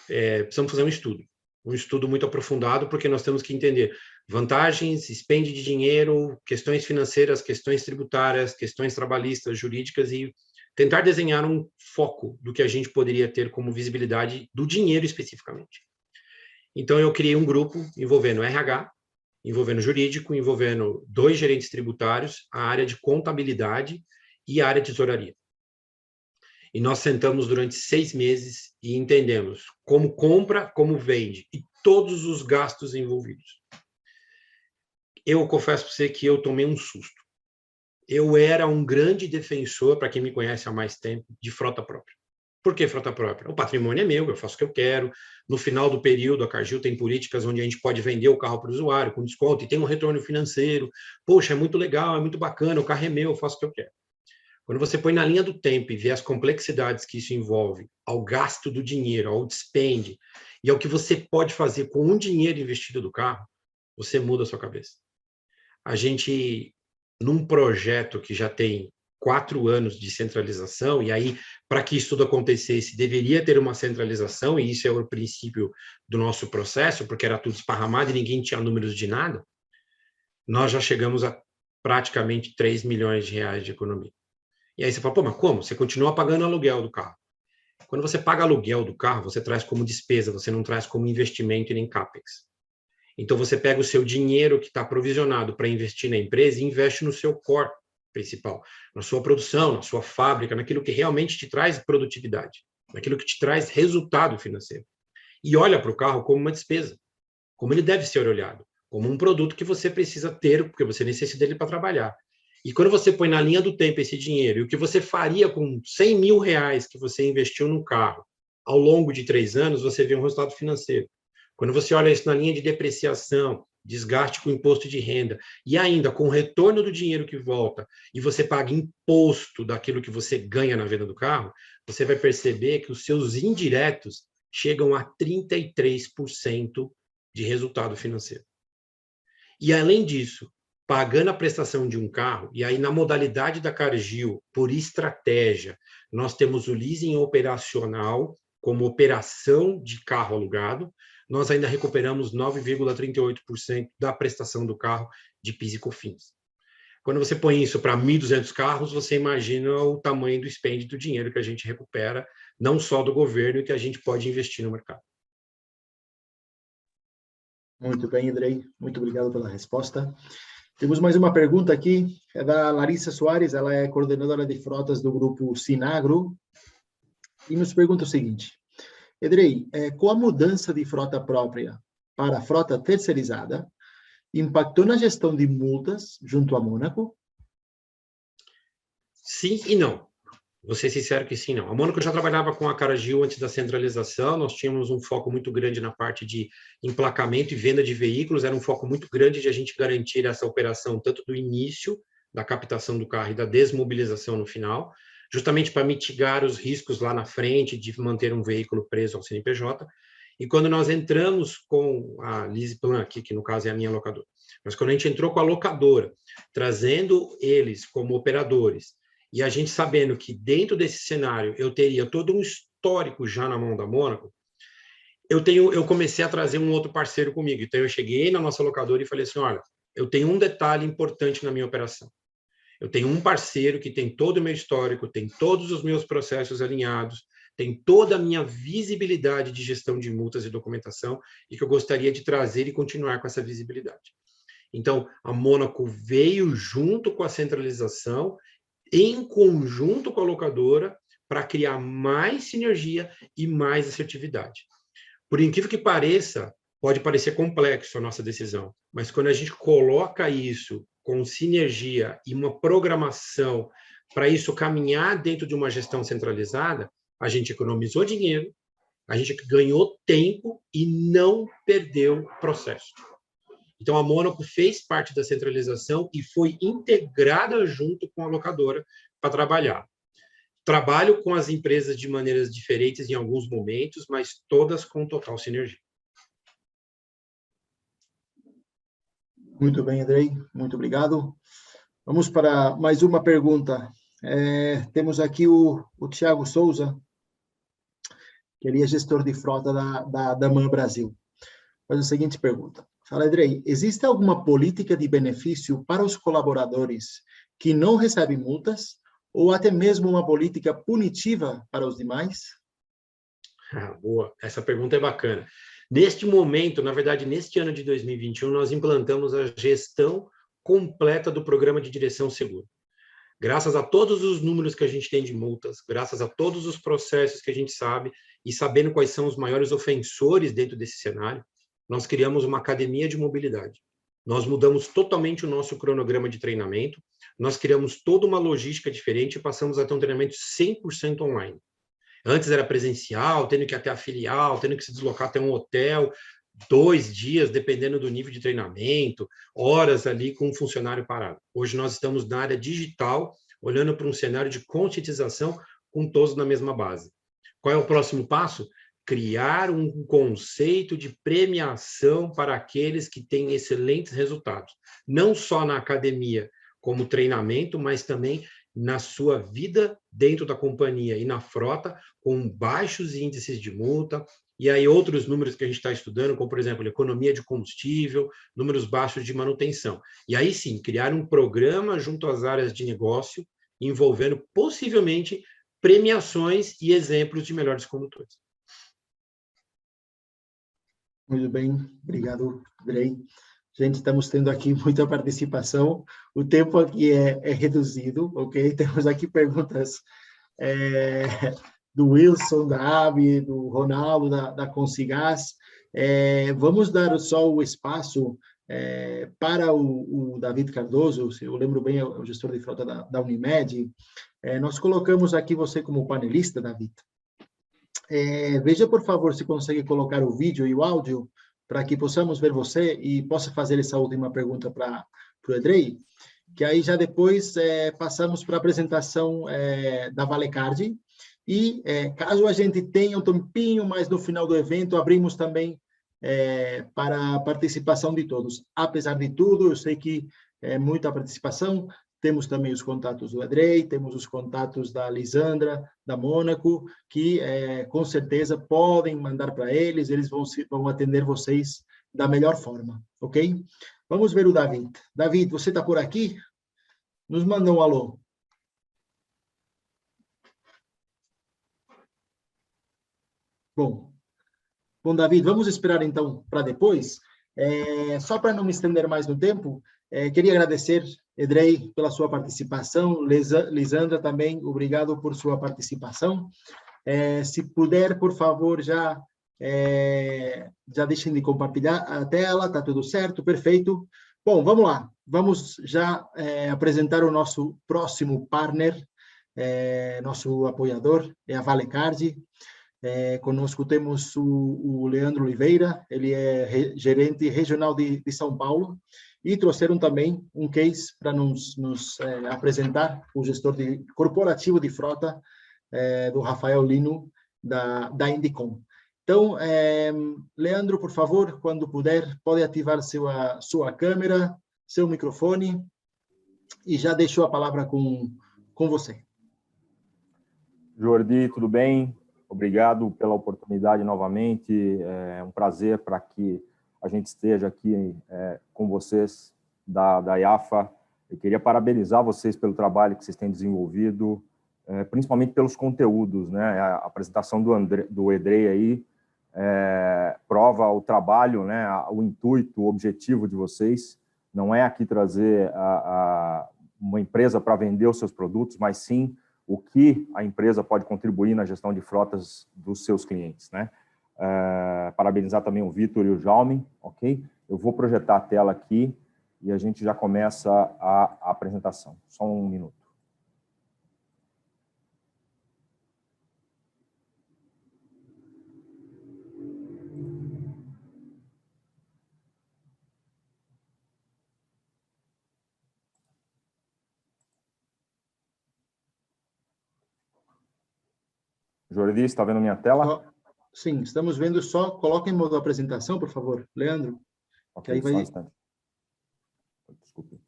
precisamos fazer um estudo muito aprofundado, porque nós temos que entender vantagens, expende de dinheiro, questões financeiras, questões tributárias, questões trabalhistas, jurídicas, e tentar desenhar um foco do que a gente poderia ter como visibilidade do dinheiro especificamente. Então, eu criei um grupo envolvendo RH, envolvendo jurídico, envolvendo 2 gerentes tributários, a área de contabilidade e a área de tesouraria. E nós sentamos durante 6 meses e entendemos como compra, como vende e todos os gastos envolvidos. Eu confesso para você que eu tomei um susto. Eu era um grande defensor, para quem me conhece há mais tempo, de frota própria. Por que frota própria? O patrimônio é meu, eu faço o que eu quero. No final do período, a Cargill tem políticas onde a gente pode vender o carro para o usuário com desconto e tem um retorno financeiro. Poxa, é muito legal, é muito bacana, o carro é meu, eu faço o que eu quero. Quando você põe na linha do tempo e vê as complexidades que isso envolve ao gasto do dinheiro, ao despende, e ao que você pode fazer com um dinheiro investido do carro, você muda a sua cabeça. A gente, num projeto que já tem 4 anos de centralização, e aí, para que isso tudo acontecesse, deveria ter uma centralização, e isso é o princípio do nosso processo, porque era tudo esparramado e ninguém tinha números de nada, nós já chegamos a praticamente 3 milhões de reais de economia. E aí você fala, pô, mas como? Você continua pagando aluguel do carro. Quando você paga aluguel do carro, você traz como despesa, você não traz como investimento e nem CAPEX. Então, você pega o seu dinheiro que está provisionado para investir na empresa e investe no seu core principal, na sua produção, na sua fábrica, naquilo que realmente te traz produtividade, naquilo que te traz resultado financeiro. E olha para o carro como uma despesa, como ele deve ser olhado, como um produto que você precisa ter, porque você necessita dele para trabalhar. E quando você põe na linha do tempo esse dinheiro, e o que você faria com 100 mil reais que você investiu no carro ao longo de 3 anos, você vê um resultado financeiro. Quando você olha isso na linha de depreciação, desgaste com imposto de renda, e ainda com o retorno do dinheiro que volta, e você paga imposto daquilo que você ganha na venda do carro, você vai perceber que os seus indiretos chegam a 33% de resultado financeiro. E, além disso, pagando a prestação de um carro, e aí na modalidade da Cargill, por estratégia, nós temos o leasing operacional como operação de carro alugado, nós ainda recuperamos 9,38% da prestação do carro de PIS e COFINS. Quando você põe isso para 1.200 carros, você imagina o tamanho do spend do dinheiro que a gente recupera, não só do governo, e que a gente pode investir no mercado. Muito bem, Andrei. Muito obrigado pela resposta. Temos mais uma pergunta aqui, é da Larissa Soares, ela é coordenadora de frotas do grupo Sinagro, e nos pergunta o seguinte: Edrei, com a mudança de frota própria para a frota terceirizada, impactou na gestão de multas junto à Mônaco? Sim e não. Vou ser sincero que sim, não. A Mônaco já trabalhava com a Cargill antes da centralização, nós tínhamos um foco muito grande na parte de emplacamento e venda de veículos, era um foco muito grande de a gente garantir essa operação tanto do início, da captação do carro e da desmobilização no final, justamente para mitigar os riscos lá na frente de manter um veículo preso ao CNPJ. E quando nós entramos com a LeasePlan aqui, que no caso é a minha locadora, mas quando a gente entrou com a locadora, trazendo eles como operadores, e a gente sabendo que dentro desse cenário eu teria todo um histórico já na mão da Mônaco, eu comecei a trazer um outro parceiro comigo. Então, eu cheguei na nossa locadora e falei assim, olha, eu tenho um detalhe importante na minha operação. Eu tenho um parceiro que tem todo o meu histórico, tem todos os meus processos alinhados, tem toda a minha visibilidade de gestão de multas e documentação, e que eu gostaria de trazer e continuar com essa visibilidade. Então, a Mônaco veio junto com a centralização, em conjunto com a locadora, para criar mais sinergia e mais assertividade. Por incrível que pareça, pode parecer complexo a nossa decisão, mas quando a gente coloca isso com sinergia e uma programação para isso caminhar dentro de uma gestão centralizada, a gente economizou dinheiro, a gente ganhou tempo e não perdeu o processo. Então, a Mônaco fez parte da centralização e foi integrada junto com a locadora para trabalhar. Trabalho com as empresas de maneiras diferentes em alguns momentos, mas todas com total sinergia. Muito bem, Andrei. Muito obrigado. Vamos para mais uma pergunta. Temos aqui o Thiago Souza, que ele é gestor de frota da MAN Brasil. Faz a seguinte pergunta. Fala, Andrei, existe alguma política de benefício para os colaboradores que não recebem multas ou até mesmo uma política punitiva para os demais? Boa, essa pergunta é bacana. Neste momento, na verdade, neste ano de 2021, nós implantamos a gestão completa do programa de direção segura. Graças a todos os números que a gente tem de multas, graças a todos os processos que a gente sabe e sabendo quais são os maiores ofensores dentro desse cenário, nós criamos uma academia de mobilidade. Nós mudamos totalmente o nosso cronograma de treinamento, nós criamos toda uma logística diferente e passamos a ter um treinamento 100% online. Antes era presencial, tendo que ir até a filial, tendo que se deslocar até um hotel, 2 dias, dependendo do nível de treinamento, horas ali com um funcionário parado. Hoje nós estamos na área digital, olhando para um cenário de conscientização com todos na mesma base. Qual é o próximo passo? Criar um conceito de premiação para aqueles que têm excelentes resultados. Não só na academia como treinamento, mas também na sua vida dentro da companhia e na frota, com baixos índices de multa, e aí outros números que a gente está estudando, como, por exemplo, economia de combustível, números baixos de manutenção. E aí sim, criar um programa junto às áreas de negócio, envolvendo possivelmente premiações e exemplos de melhores condutores. Muito bem, obrigado, Andrei. Gente, estamos tendo aqui muita participação, o tempo aqui é reduzido, ok? Temos aqui perguntas do Wilson, da Abi, do Ronaldo, da Consigás. Vamos dar só o espaço para o David Cardoso, se eu lembro bem, é o gestor de frota da Unimed. Nós colocamos aqui você como panelista, David. Veja, por favor, se consegue colocar o vídeo e o áudio para que possamos ver você e possa fazer essa última pergunta para o Andrei, que aí já depois passamos para a apresentação da Valecard e caso a gente tenha um tempinho mais no final do evento, abrimos também para a participação de todos. Apesar de tudo, eu sei que é muita participação, temos também os contatos do Andrei, temos os contatos da Lisandra, da Mônaco, que com certeza podem mandar para eles vão atender vocês da melhor forma, ok? Vamos ver o David. David, você está por aqui? Nos manda um alô. Bom, David, vamos esperar então para depois. Só para não me estender mais no tempo, queria agradecer, Andrei, pela sua participação, Lisandra também, obrigado por sua participação. Se puder, por favor, já deixem de compartilhar a tela, está tudo certo, perfeito. Bom, vamos lá, vamos já apresentar o nosso próximo partner, nosso apoiador, é a Valecard. Conosco temos o Leandro Oliveira, ele é gerente regional de São Paulo, e trouxeram também um case para nos apresentar, o gestor corporativo de frota, do Rafael Lino, da Indicom. Então, Leandro, por favor, quando puder, pode ativar sua câmera, seu microfone, e já deixo a palavra com você. Jordi, tudo bem? Obrigado pela oportunidade novamente. É um prazer para que a gente esteja aqui com vocês da IAFA. Eu queria parabenizar vocês pelo trabalho que vocês têm desenvolvido, principalmente pelos conteúdos, né? A apresentação do Edrei aí prova o trabalho, né? O intuito, o objetivo de vocês. Não é aqui trazer uma empresa para vender os seus produtos, mas sim o que a empresa pode contribuir na gestão de frotas dos seus clientes, né? Parabenizar também o Vitor e o Jaume, ok? Eu vou projetar a tela aqui e a gente já começa a apresentação. Só um minuto. Jordi, está vendo minha tela? Sim, estamos vendo só. Coloque em modo apresentação, por favor, Leandro. Ok, aí vai... só um instante. Desculpe.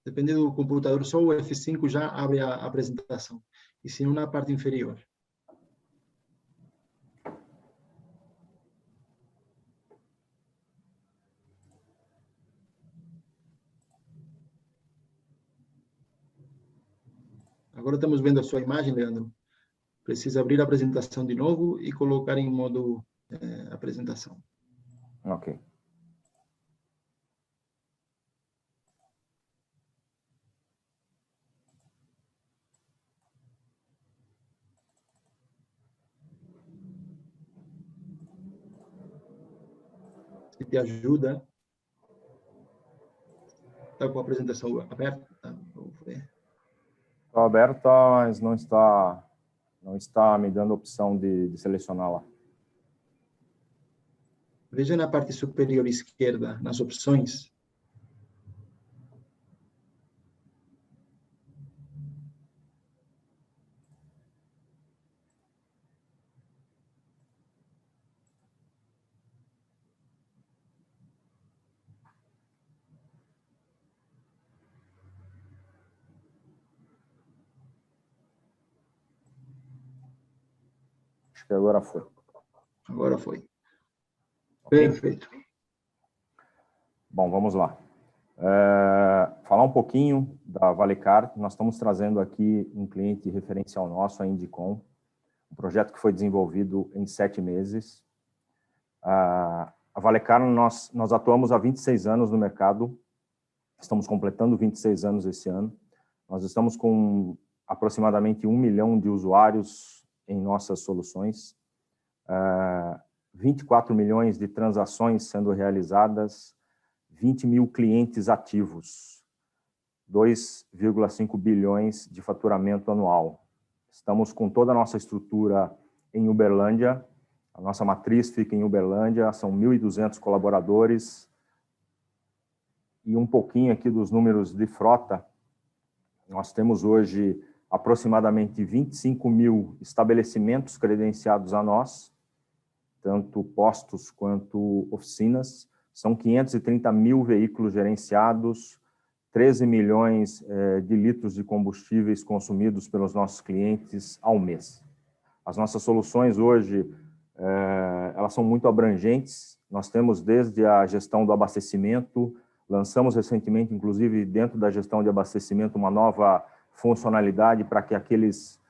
Dependendo do computador, só o F5 já abre a apresentação. E se não, na parte inferior. Agora estamos vendo a sua imagem, Leandro. Precisa abrir a apresentação de novo e colocar em modo apresentação. Ok. Se te ajuda. Está com a apresentação aberta? Vou ver. Está aberta, mas não está me dando a opção de selecioná-la. Veja na parte superior esquerda, nas opções. Acho que agora foi. Agora foi. Okay. Perfeito. Bom, vamos lá. Falar um pouquinho da Valecar. Nós estamos trazendo aqui um cliente referencial nosso, a Indicom, um projeto que foi desenvolvido em 7 meses. A Valecar, nós atuamos há 26 anos no mercado, estamos completando 26 anos esse ano. Nós estamos com aproximadamente 1 milhão de usuários em nossas soluções, 24 milhões de transações sendo realizadas, 20 mil clientes ativos, 2,5 bilhões de faturamento anual. Estamos com toda a nossa estrutura em Uberlândia, a nossa matriz fica em Uberlândia, são 1.200 colaboradores, e um pouquinho aqui dos números de frota. Nós temos hoje aproximadamente 25 mil estabelecimentos credenciados a nós, tanto postos quanto oficinas. São 530 mil veículos gerenciados, 13 milhões de litros de combustíveis consumidos pelos nossos clientes ao mês. As nossas soluções hoje, elas são muito abrangentes. Nós temos desde a gestão do abastecimento, lançamos recentemente, inclusive, dentro da gestão de abastecimento, uma nova funcionalidade para que aqueles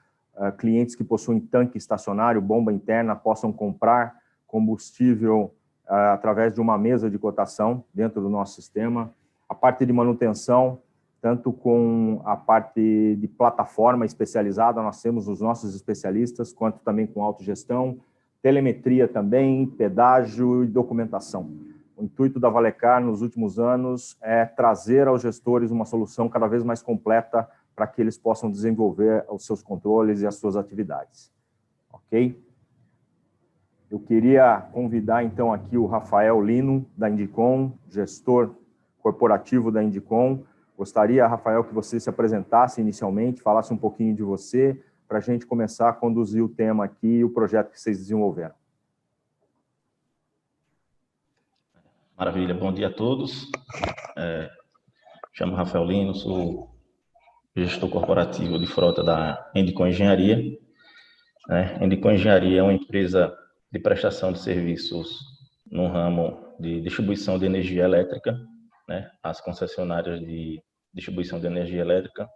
clientes que possuem tanque estacionário, bomba interna, possam comprar combustível através de uma mesa de cotação dentro do nosso sistema. A parte de manutenção, tanto com a parte de plataforma especializada, nós temos os nossos especialistas, quanto também com autogestão, telemetria também, pedágio e documentação. O intuito da Valecar nos últimos anos é trazer aos gestores uma solução cada vez mais completa para que eles possam desenvolver os seus controles e as suas atividades. Ok? Eu queria convidar, então, aqui o Rafael Lino, da Indicom, gestor corporativo da Indicom. Gostaria, Rafael, que você se apresentasse inicialmente, falasse um pouquinho de você, para a gente começar a conduzir o tema aqui e o projeto que vocês desenvolveram. Maravilha, bom dia a todos. Chamo Rafael Lino, sou gestor corporativo de frota da Indicom Engenharia. né? Endicon Engenharia é uma empresa de prestação de serviços no ramo de distribuição de energia elétrica, né? As concessionárias de distribuição de energia elétrica.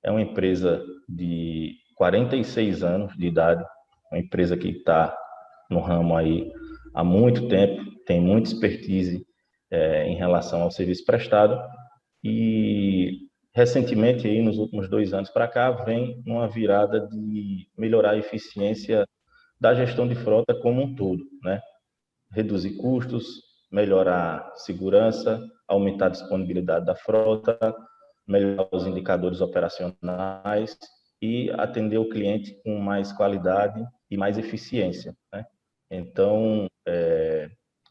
É uma empresa de 46 anos de idade, uma empresa que está no ramo aí há muito tempo, tem muita expertise em relação ao serviço prestado, e recentemente, aí, nos últimos 2 anos para cá, vem uma virada de melhorar a eficiência da gestão de frota como um todo, né? Reduzir custos, melhorar segurança, aumentar a disponibilidade da frota, melhorar os indicadores operacionais e atender o cliente com mais qualidade e mais eficiência, né? Então,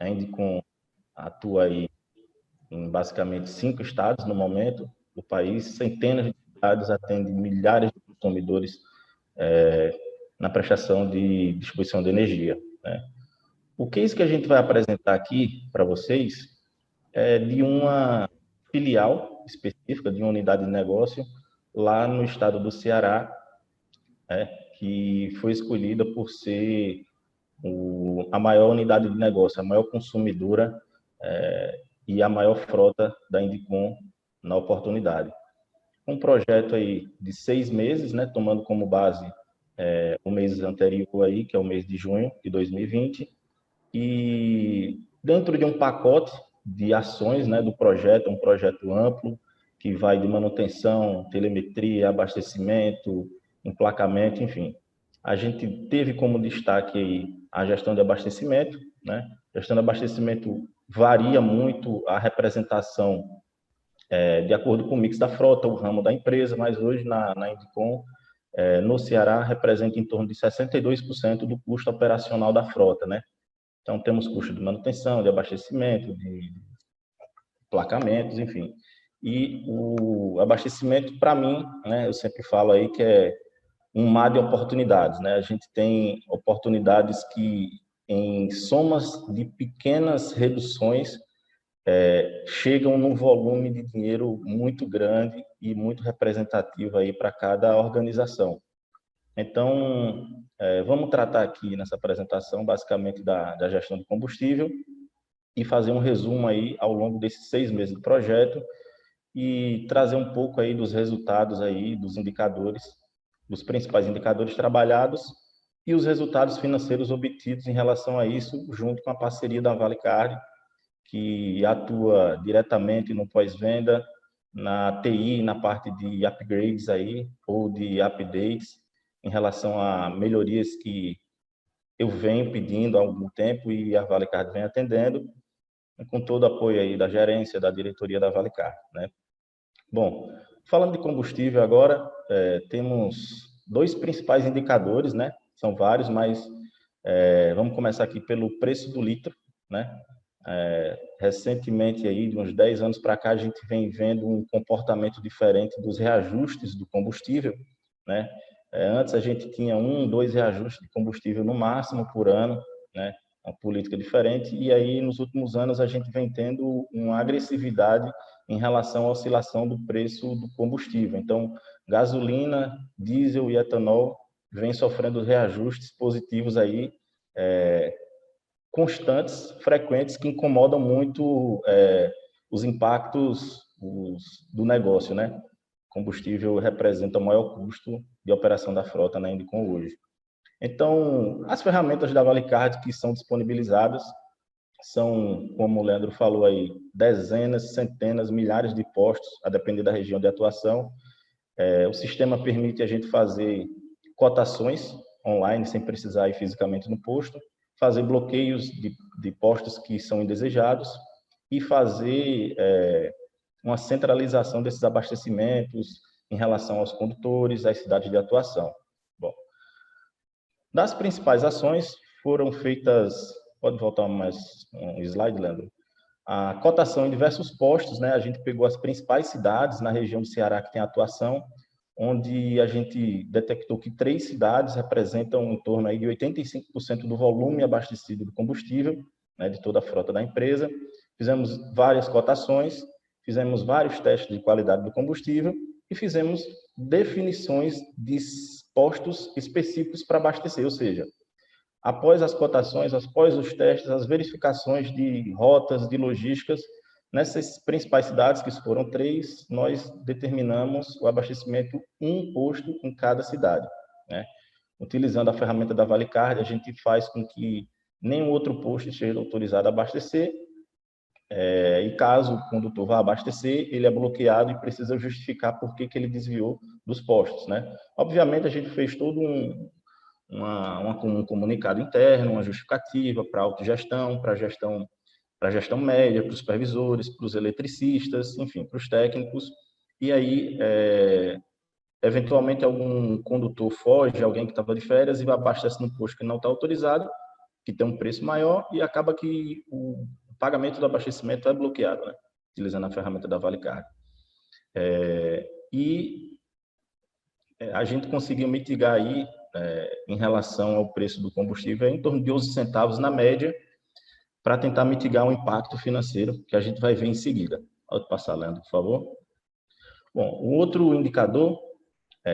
a Endicon atua aí em basicamente 5 estados no momento do país, centenas de cidades, atende milhares de consumidores na prestação de distribuição de energia, né? O case que a gente vai apresentar aqui para vocês é de uma filial específica, de uma unidade de negócio lá no estado do Ceará, que foi escolhida por ser a maior unidade de negócio, a maior consumidora e a maior frota da Endicon na oportunidade. Um projeto aí de 6 meses, né, tomando como base o mês anterior aí, que é o mês de junho de 2020, e dentro de um pacote de ações, né, do projeto, um projeto amplo, que vai de manutenção, telemetria, abastecimento, emplacamento, enfim. A gente teve como destaque aí a gestão de abastecimento, né? A gestão de abastecimento varia muito a representação de acordo com o mix da frota, o ramo da empresa, mas hoje na Endicon, no Ceará, representa em torno de 62% do custo operacional da frota, né? Então, temos custo de manutenção, de abastecimento, de placamentos, enfim. E o abastecimento, para mim, né, eu sempre falo aí que é um mar de oportunidades, né? A gente tem oportunidades que, em somas de pequenas reduções, chegam num volume de dinheiro muito grande e muito representativo aí para cada organização. Então, vamos tratar aqui nessa apresentação basicamente da gestão de combustível e fazer um resumo aí ao longo desses 6 meses do projeto e trazer um pouco aí dos resultados aí, dos indicadores, dos principais indicadores trabalhados e os resultados financeiros obtidos em relação a isso, junto com a parceria da Valicard, que atua diretamente no pós-venda, na TI, na parte de upgrades aí, ou de updates, em relação a melhorias que eu venho pedindo há algum tempo e a Valicard vem atendendo, com todo o apoio aí da gerência, da diretoria da Valicard, né? Bom, falando de combustível agora, temos 2 principais indicadores, né? São vários, mas vamos começar aqui pelo preço do litro, né? Recentemente, aí, de uns 10 anos para cá, a gente vem vendo um comportamento diferente dos reajustes do combustível, né? Antes a gente tinha 1, 2 reajustes de combustível no máximo por ano, né? Uma política diferente, e aí nos últimos anos a gente vem tendo uma agressividade em relação à oscilação do preço do combustível. Então, gasolina, diesel e etanol vêm sofrendo reajustes positivos aí, constantes, frequentes, que incomodam muito os impactos do negócio, né? Combustível representa o maior custo de operação da frota na Endicon hoje. Então, as ferramentas da Valicard que são disponibilizadas são, como o Leandro falou aí, dezenas, centenas, milhares de postos, a depender da região de atuação. O sistema permite a gente fazer cotações online, sem precisar ir fisicamente no posto, fazer bloqueios de postos que são indesejados e fazer uma centralização desses abastecimentos em relação aos condutores, às cidades de atuação. Bom, das principais ações foram feitas, pode voltar mais um slide, Leandro? A cotação em diversos postos, né? A gente pegou as principais cidades na região do Ceará que tem atuação, onde a gente detectou que 3 cidades representam em torno aí de 85% do volume abastecido do combustível, né, de toda a frota da empresa. Fizemos várias cotações, fizemos vários testes de qualidade do combustível e fizemos definições de postos específicos para abastecer, ou seja, após as cotações, após os testes, as verificações de rotas, de logísticas, nessas principais cidades, que foram 3, nós determinamos o abastecimento um posto em cada cidade, né? Utilizando a ferramenta da Valicard, a gente faz com que nenhum outro posto esteja autorizado a abastecer, e caso o condutor vá abastecer, ele é bloqueado e precisa justificar por que ele desviou dos postos, né? Obviamente, a gente fez todo um comunicado interno, uma justificativa para a autogestão, para a gestão média, para os supervisores, para os eletricistas, enfim, para os técnicos. E aí, eventualmente, algum condutor foge, alguém que estava de férias e abastece no posto que não está autorizado, que tem um preço maior, e acaba que o pagamento do abastecimento é bloqueado, né? Utilizando a ferramenta da Valicard. A gente conseguiu mitigar aí, em relação ao preço do combustível, em torno de 11 centavos na média, para tentar mitigar o impacto financeiro que a gente vai ver em seguida. Pode passar, Leandro, por favor. Bom, o outro indicador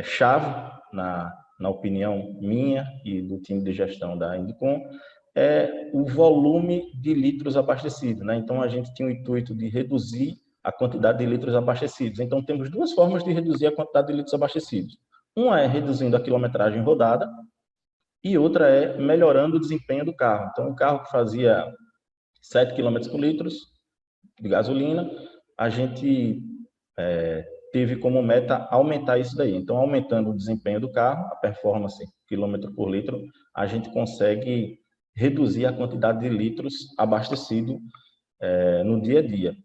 chave, na opinião minha e do time de gestão da Indicom, é o volume de litros abastecidos, né? Então, a gente tinha o intuito de reduzir a quantidade de litros abastecidos. Então, temos 2 formas de reduzir a quantidade de litros abastecidos. Uma é reduzindo a quilometragem rodada e outra é melhorando o desempenho do carro. Então, o carro que fazia 7 km por litro de gasolina, a gente teve como meta aumentar isso daí. Então, aumentando o desempenho do carro, a performance quilômetro por litro, a gente consegue reduzir a quantidade de litros abastecido no dia a dia.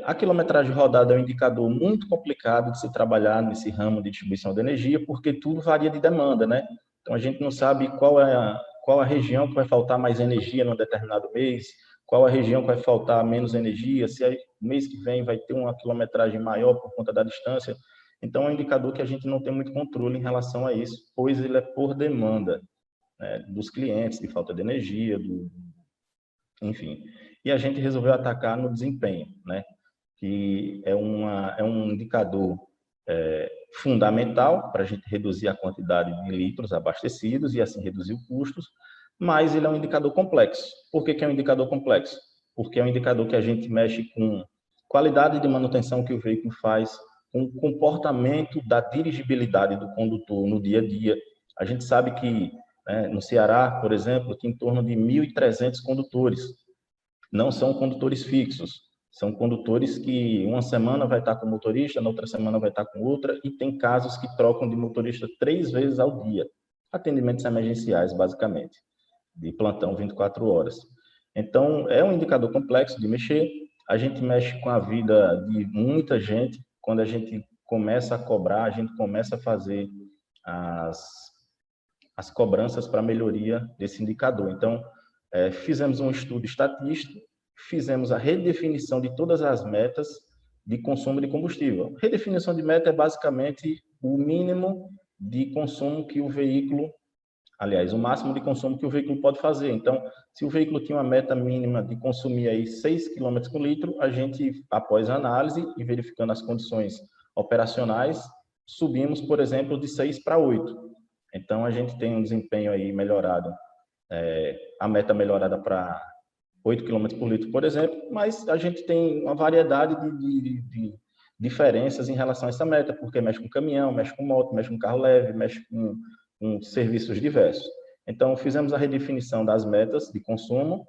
A quilometragem rodada é um indicador muito complicado de se trabalhar nesse ramo de distribuição de energia, porque tudo varia de demanda, né? Então, a gente não sabe qual a região que vai faltar mais energia num determinado mês, qual a região que vai faltar menos energia, se no mês que vem vai ter uma quilometragem maior por conta da distância. Então, é um indicador que a gente não tem muito controle em relação a isso, pois ele é por demanda, né, dos clientes, de falta de energia, enfim. E a gente resolveu atacar no desempenho, né, que é um indicador fundamental para a gente reduzir a quantidade de litros abastecidos e assim reduzir os custos, mas ele é um indicador complexo. Por que é um indicador complexo? Porque é um indicador que a gente mexe com qualidade de manutenção que o veículo faz, com o comportamento da dirigibilidade do condutor no dia a dia. A gente sabe que, no Ceará, por exemplo, tem em torno de 1.300 condutores. Não são condutores fixos, são condutores que uma semana vai estar com o motorista, na outra semana vai estar com outra, e tem casos que trocam de motorista 3 vezes ao dia. Atendimentos emergenciais, basicamente, de plantão 24 horas. Então, é um indicador complexo de mexer. A gente mexe com a vida de muita gente. Quando a gente começa a cobrar, a gente começa a fazer as cobranças para melhoria desse indicador. Então, fizemos um estudo estatístico, fizemos a redefinição de todas as metas de consumo de combustível. Redefinição de meta é basicamente o mínimo de consumo que o veículo, aliás, o máximo de consumo que o veículo pode fazer. Então, se o veículo tinha uma meta mínima de consumir aí 6 km por litro, a gente, após a análise e verificando as condições operacionais, subimos, por exemplo, de 6 para 8. Então, a gente tem um desempenho aí melhorado, a meta melhorada para 8 km por litro, por exemplo, mas a gente tem uma variedade de diferenças em relação a essa meta, porque mexe com caminhão, mexe com moto, mexe com carro leve, mexe com serviços diversos. Então, fizemos a redefinição das metas de consumo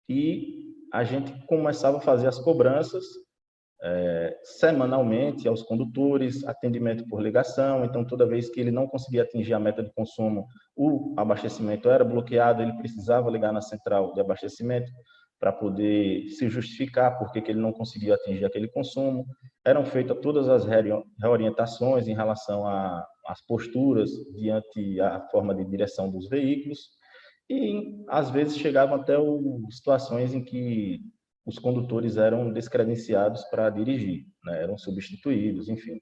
e a gente começava a fazer as cobranças semanalmente aos condutores, atendimento por ligação. Então, toda vez que ele não conseguia atingir a meta de consumo, o abastecimento era bloqueado, ele precisava ligar na central de abastecimento para poder se justificar porque que ele não conseguia atingir aquele consumo. Eram feitas todas as reorientações em relação às posturas diante a forma de direção dos veículos e, às vezes, chegavam até situações em que os condutores eram descredenciados para dirigir, né? Eram substituídos, enfim.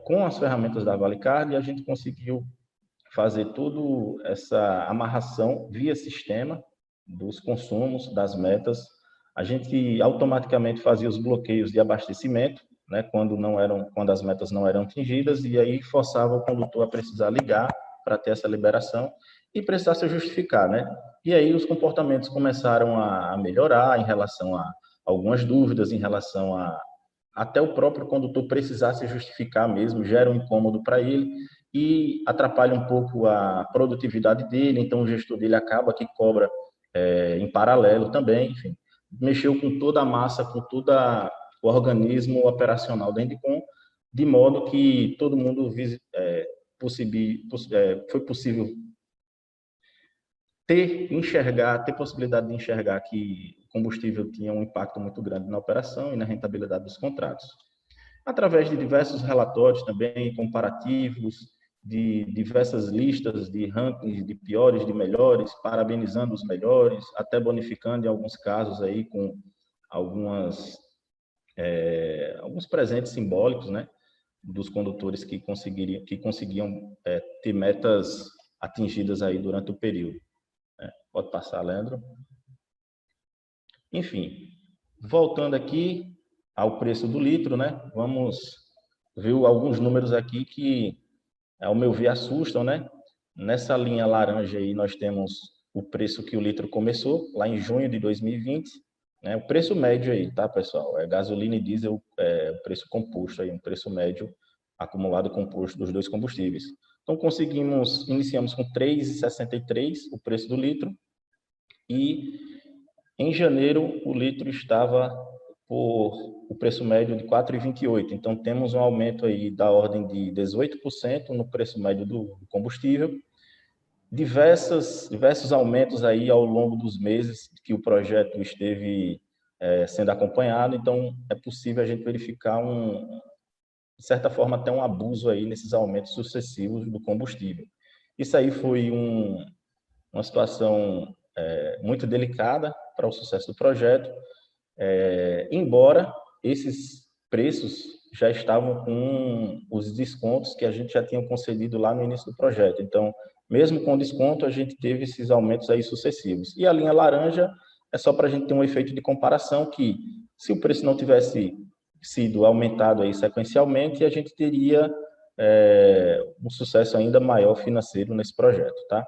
Com as ferramentas da Valicard, a gente conseguiu fazer toda essa amarração via sistema dos consumos, das metas. A gente automaticamente fazia os bloqueios de abastecimento, né, quando as metas não eram atingidas, e aí forçava o condutor a precisar ligar para ter essa liberação e precisar se justificar, né? E aí os comportamentos começaram a melhorar em relação a algumas dúvidas, em relação a até o próprio condutor precisar se justificar mesmo, gera um incômodo para ele e atrapalha um pouco a produtividade dele, então o gestor dele acaba que cobra em paralelo também, enfim. Mexeu com toda a massa, com todo o organismo operacional da Endicom, de modo que todo mundo foi possível ter possibilidade de enxergar que o combustível tinha um impacto muito grande na operação e na rentabilidade dos contratos. Através de diversos relatórios também, comparativos, de diversas listas de rankings de piores, de melhores, parabenizando os melhores, até bonificando em alguns casos aí com alguns presentes simbólicos, né, dos condutores que conseguiam ter metas atingidas aí durante o período. Pode passar, Leandro. Enfim, voltando aqui ao preço do litro, né? Vamos ver alguns números aqui que, ao meu ver, assustam, né? Nessa linha laranja aí, nós temos o preço que o litro começou, lá em junho de 2020, né? O preço médio aí, tá, pessoal? É gasolina e diesel, o preço composto aí, um preço médio acumulado composto dos dois combustíveis. Então, iniciamos com R$ 3,63 o preço do litro, e em janeiro o litro estava por o preço médio de R$ 4,28. Então, temos um aumento aí da ordem de 18% no preço médio do combustível. Diversos aumentos aí ao longo dos meses que o projeto esteve sendo acompanhado. Então, é possível a gente verificar, de certa forma, até um abuso aí nesses aumentos sucessivos do combustível. Isso aí foi uma situação muito delicada para o sucesso do projeto, embora esses preços já estavam com os descontos que a gente já tinha concedido lá no início do projeto. Então, mesmo com desconto, a gente teve esses aumentos aí sucessivos. E a linha laranja é só para a gente ter um efeito de comparação que, se o preço não tivesse sido aumentado aí sequencialmente, a gente teria um sucesso ainda maior financeiro nesse projeto, tá?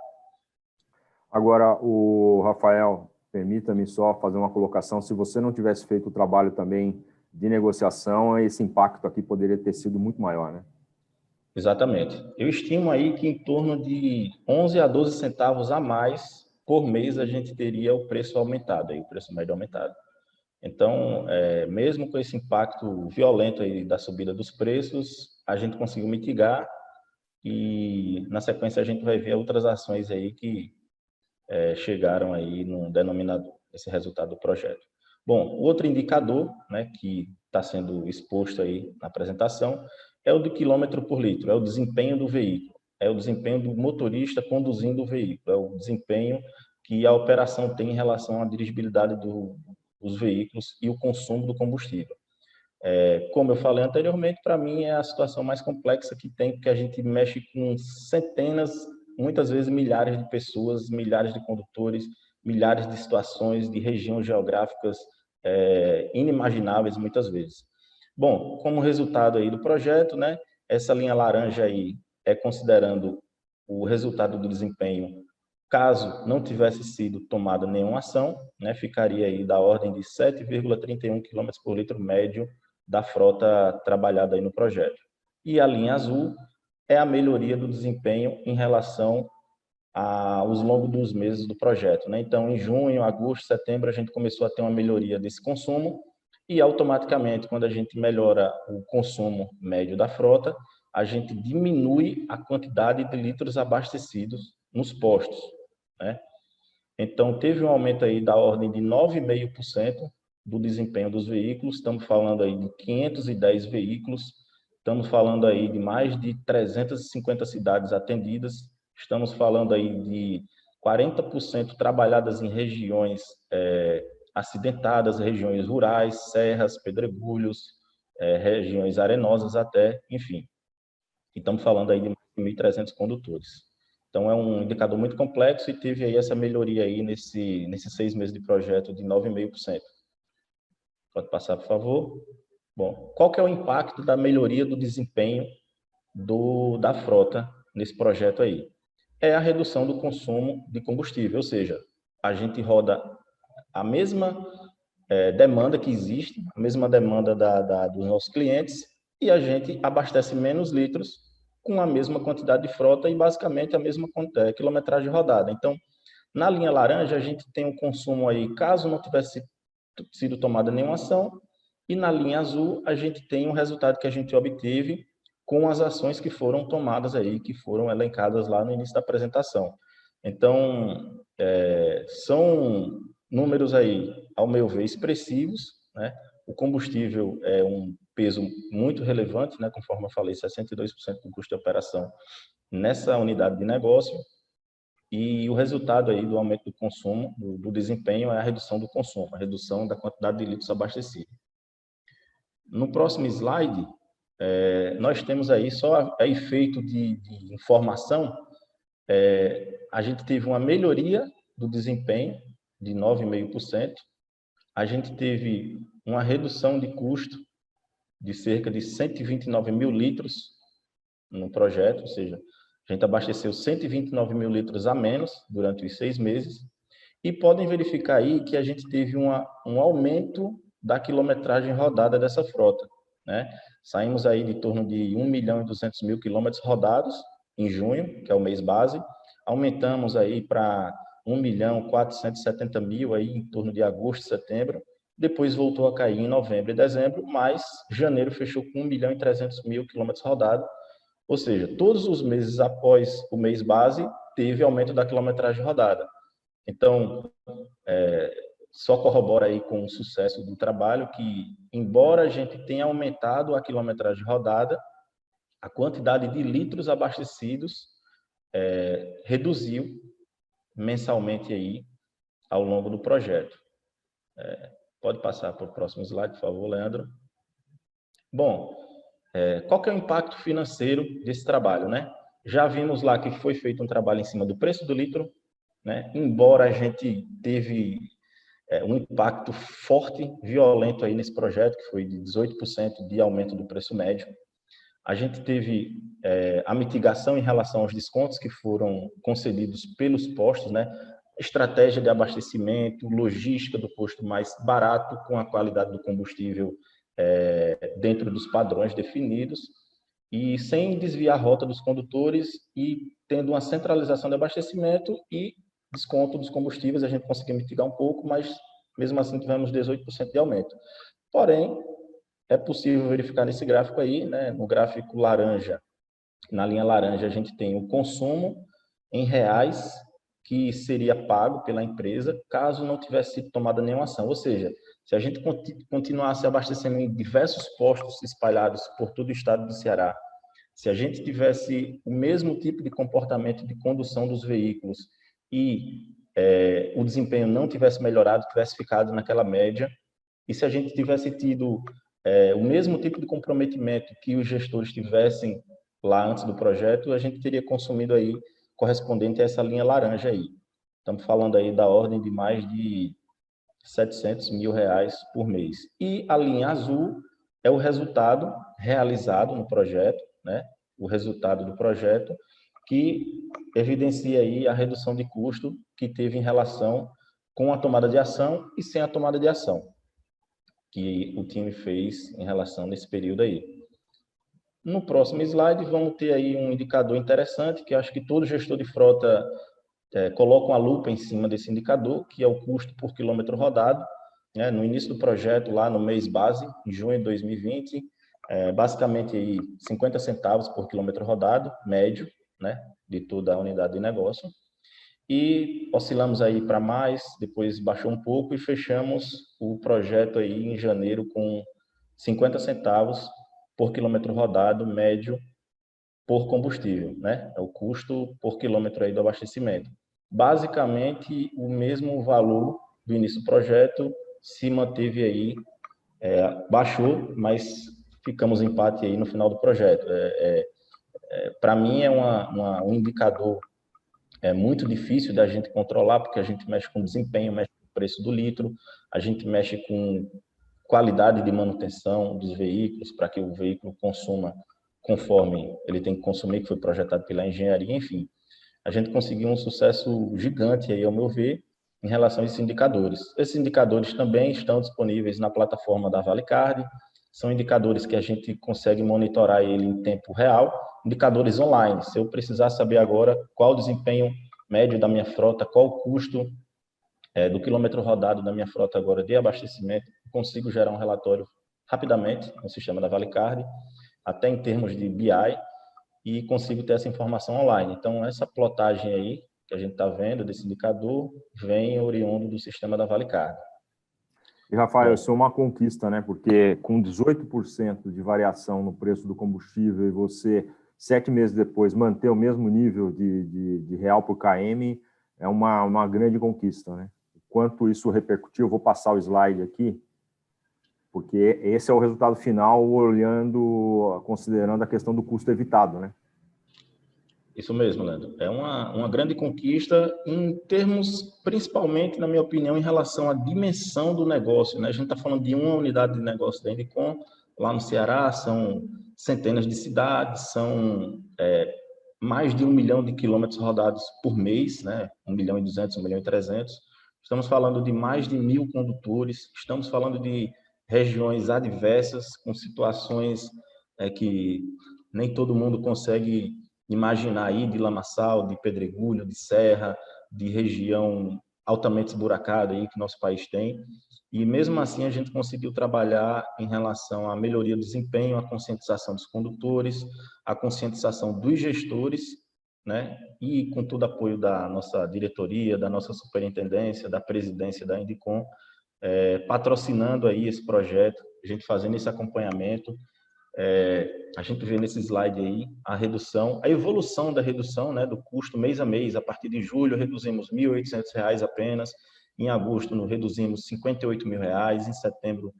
Agora, o Rafael, permita-me só fazer uma colocação. Se você não tivesse feito o trabalho também de negociação, esse impacto aqui poderia ter sido muito maior, né? Exatamente. Eu estimo aí que em torno de 11 a 12 centavos a mais por mês a gente teria o preço aumentado, aí, o preço médio aumentado. Então, mesmo com esse impacto violento aí da subida dos preços, a gente conseguiu mitigar e, na sequência, a gente vai ver outras ações aí que chegaram aí no denominador, esse resultado do projeto. Bom, o outro indicador, né, que está sendo exposto aí na apresentação é o do quilômetro por litro, é o desempenho do veículo, é o desempenho do motorista conduzindo o veículo, é o desempenho que a operação tem em relação à dirigibilidade dos veículos e o consumo do combustível. Como eu falei anteriormente, para mim é a situação mais complexa que tem, porque a gente mexe com centenas, muitas vezes milhares de pessoas, milhares de condutores, milhares de situações, de regiões geográficas inimagináveis muitas vezes. Bom, como resultado aí do projeto, né, essa linha laranja aí é considerando o resultado do desempenho, caso não tivesse sido tomada nenhuma ação, né, ficaria aí da ordem de 7,31 km por litro médio da frota trabalhada aí no projeto. E a linha azul é a melhoria do desempenho em relação aos longos dos meses do projeto, né? Então, em junho, agosto, setembro, a gente começou a ter uma melhoria desse consumo e, automaticamente, quando a gente melhora o consumo médio da frota, a gente diminui a quantidade de litros abastecidos nos postos, né? Então, teve um aumento aí da ordem de 9,5% do desempenho dos veículos. Estamos falando aí de 510 veículos, estamos falando aí de mais de 350 cidades atendidas, estamos falando aí de 40% trabalhadas em regiões acidentadas, regiões rurais, serras, pedregulhos, regiões arenosas até, enfim. E estamos falando aí de mais de 1.300 condutores. Então, é um indicador muito complexo e teve aí essa melhoria aí nesses 6 meses de projeto de 9,5%. Pode passar, por favor. Bom, qual que é o impacto da melhoria do desempenho da frota nesse projeto aí? É a redução do consumo de combustível, ou seja, a gente roda a mesma demanda que existe, a mesma demanda dos nossos clientes, e a gente abastece menos litros com a mesma quantidade de frota e basicamente a mesma quilometragem rodada. Então, na linha laranja, a gente tem um consumo aí, caso não tivesse sido tomada nenhuma ação, e na linha azul, a gente tem um resultado que a gente obteve com as ações que foram tomadas aí, que foram elencadas lá no início da apresentação. Então, são números aí, ao meu ver, expressivos, né? O combustível é um peso muito relevante, né? Conforme eu falei, 62% do custo de operação nessa unidade de negócio, e o resultado aí do aumento do consumo, do desempenho, é a redução do consumo, a redução da quantidade de litros abastecidos. No próximo slide, nós temos aí só a efeito de informação, a gente teve uma melhoria do desempenho de 9,5%, a gente teve uma redução de custo de cerca de 129 mil litros no projeto, ou seja, a gente abasteceu 129 mil litros a menos durante os 6 meses, e podem verificar aí que a gente teve um aumento da quilometragem rodada dessa frota, né? Saímos aí de torno de 1.200.000 quilômetros rodados em junho, que é o mês base, aumentamos aí para 1.470.000 aí em torno de agosto e setembro, depois voltou a cair em novembro e dezembro, mas janeiro fechou com 1.300.000 quilômetros rodados, ou seja, todos os meses após o mês base teve aumento da quilometragem rodada. Então, só corrobora aí com o sucesso do trabalho que, embora a gente tenha aumentado a quilometragem rodada, a quantidade de litros abastecidos reduziu mensalmente aí ao longo do projeto. Pode passar para o próximo slide, por favor, Leandro. Bom, qual que é o impacto financeiro desse trabalho, né? Já vimos lá que foi feito um trabalho em cima do preço do litro, né? Embora a gente teve um impacto forte, violento aí nesse projeto, que foi de 18% de aumento do preço médio. A gente teve a mitigação em relação aos descontos que foram concedidos pelos postos, né? Estratégia de abastecimento, logística do posto mais barato, com a qualidade do combustível dentro dos padrões definidos, e sem desviar a rota dos condutores e tendo uma centralização de abastecimento e desconto dos combustíveis, a gente conseguiu mitigar um pouco, mas mesmo assim tivemos 18% de aumento. Porém, é possível verificar nesse gráfico aí, né, no gráfico laranja, na linha laranja a gente tem o consumo em reais que seria pago pela empresa caso não tivesse sido tomada nenhuma ação, ou seja, se a gente continuasse abastecendo em diversos postos espalhados por todo o estado do Ceará, se a gente tivesse o mesmo tipo de comportamento de condução dos veículos e o desempenho não tivesse melhorado, tivesse ficado naquela média, e se a gente tivesse tido o mesmo tipo de comprometimento que os gestores tivessem lá antes do projeto, a gente teria consumido aí correspondente a essa linha laranja aí. Estamos falando aí da ordem de mais de 700 mil reais por mês. E a linha azul é o resultado realizado no projeto, né? O resultado do projeto que evidencia aí a redução de custo que teve em relação com a tomada de ação e sem a tomada de ação que o time fez em relação nesse período aí. No próximo slide, vamos ter aí um indicador interessante, que acho que todo gestor de frota coloca uma lupa em cima desse indicador, que é o custo por quilômetro rodado. Né? No início do projeto, lá no mês base, em junho de 2020, basicamente aí 50 centavos por quilômetro rodado, médio, né? De toda a unidade de negócio. E oscilamos aí para mais, depois baixou um pouco e fechamos o projeto aí em janeiro com 50 centavos por quilômetro rodado médio por combustível, né? É o custo por quilômetro aí do abastecimento. Basicamente, o mesmo valor do início do projeto se manteve aí, baixou, mas ficamos empate aí no final do projeto. Para mim, é um indicador muito difícil da gente controlar, porque a gente mexe com desempenho, mexe com o preço do litro, a gente mexe com qualidade de manutenção dos veículos, para que o veículo consuma conforme ele tem que consumir, que foi projetado pela engenharia, enfim. A gente conseguiu um sucesso gigante, aí, ao meu ver, em relação a esses indicadores. Esses indicadores também estão disponíveis na plataforma da ValeCard, são indicadores que a gente consegue monitorar ele em tempo real, indicadores online. Se eu precisar saber agora qual o desempenho médio da minha frota, qual o custo do quilômetro rodado da minha frota agora de abastecimento, consigo gerar um relatório rapidamente no sistema da ValeCard, até em termos de BI, e consigo ter essa informação online. Então, essa plotagem aí, que a gente está vendo desse indicador, vem oriundo do sistema da ValeCard. E, Rafael, isso é uma conquista, né? Porque com 18% de variação no preço do combustível e você, 7 meses depois, manter o mesmo nível de real por km, é uma grande conquista, né? Quanto isso repercutiu, eu vou passar o slide aqui, porque esse é o resultado final, considerando a questão do custo evitado, né? Isso mesmo, Leandro. É uma grande conquista em termos, principalmente, na minha opinião, em relação à dimensão do negócio, né? A gente está falando de uma unidade de negócio da Indicom, lá no Ceará, são centenas de cidades, são mais de 1 milhão de quilômetros rodados por mês, né? 1.200.000, 1.300.000. Estamos falando de mais de 1.000 condutores, estamos falando de regiões adversas, com situações que nem todo mundo consegue imaginar aí, de lamaçal, de pedregulho, de serra, de região altamente esburacada aí que nosso país tem. E mesmo assim a gente conseguiu trabalhar em relação à melhoria do desempenho, a conscientização dos condutores, a conscientização dos gestores, né? E com todo o apoio da nossa diretoria, da nossa superintendência, da presidência da Indicom, patrocinando aí esse projeto, a gente fazendo esse acompanhamento. A gente vê nesse slide aí a redução, a evolução da redução, né, do custo mês a mês. A partir de julho reduzimos R$ 1.800 apenas, em agosto reduzimos R$ 58.000, em setembro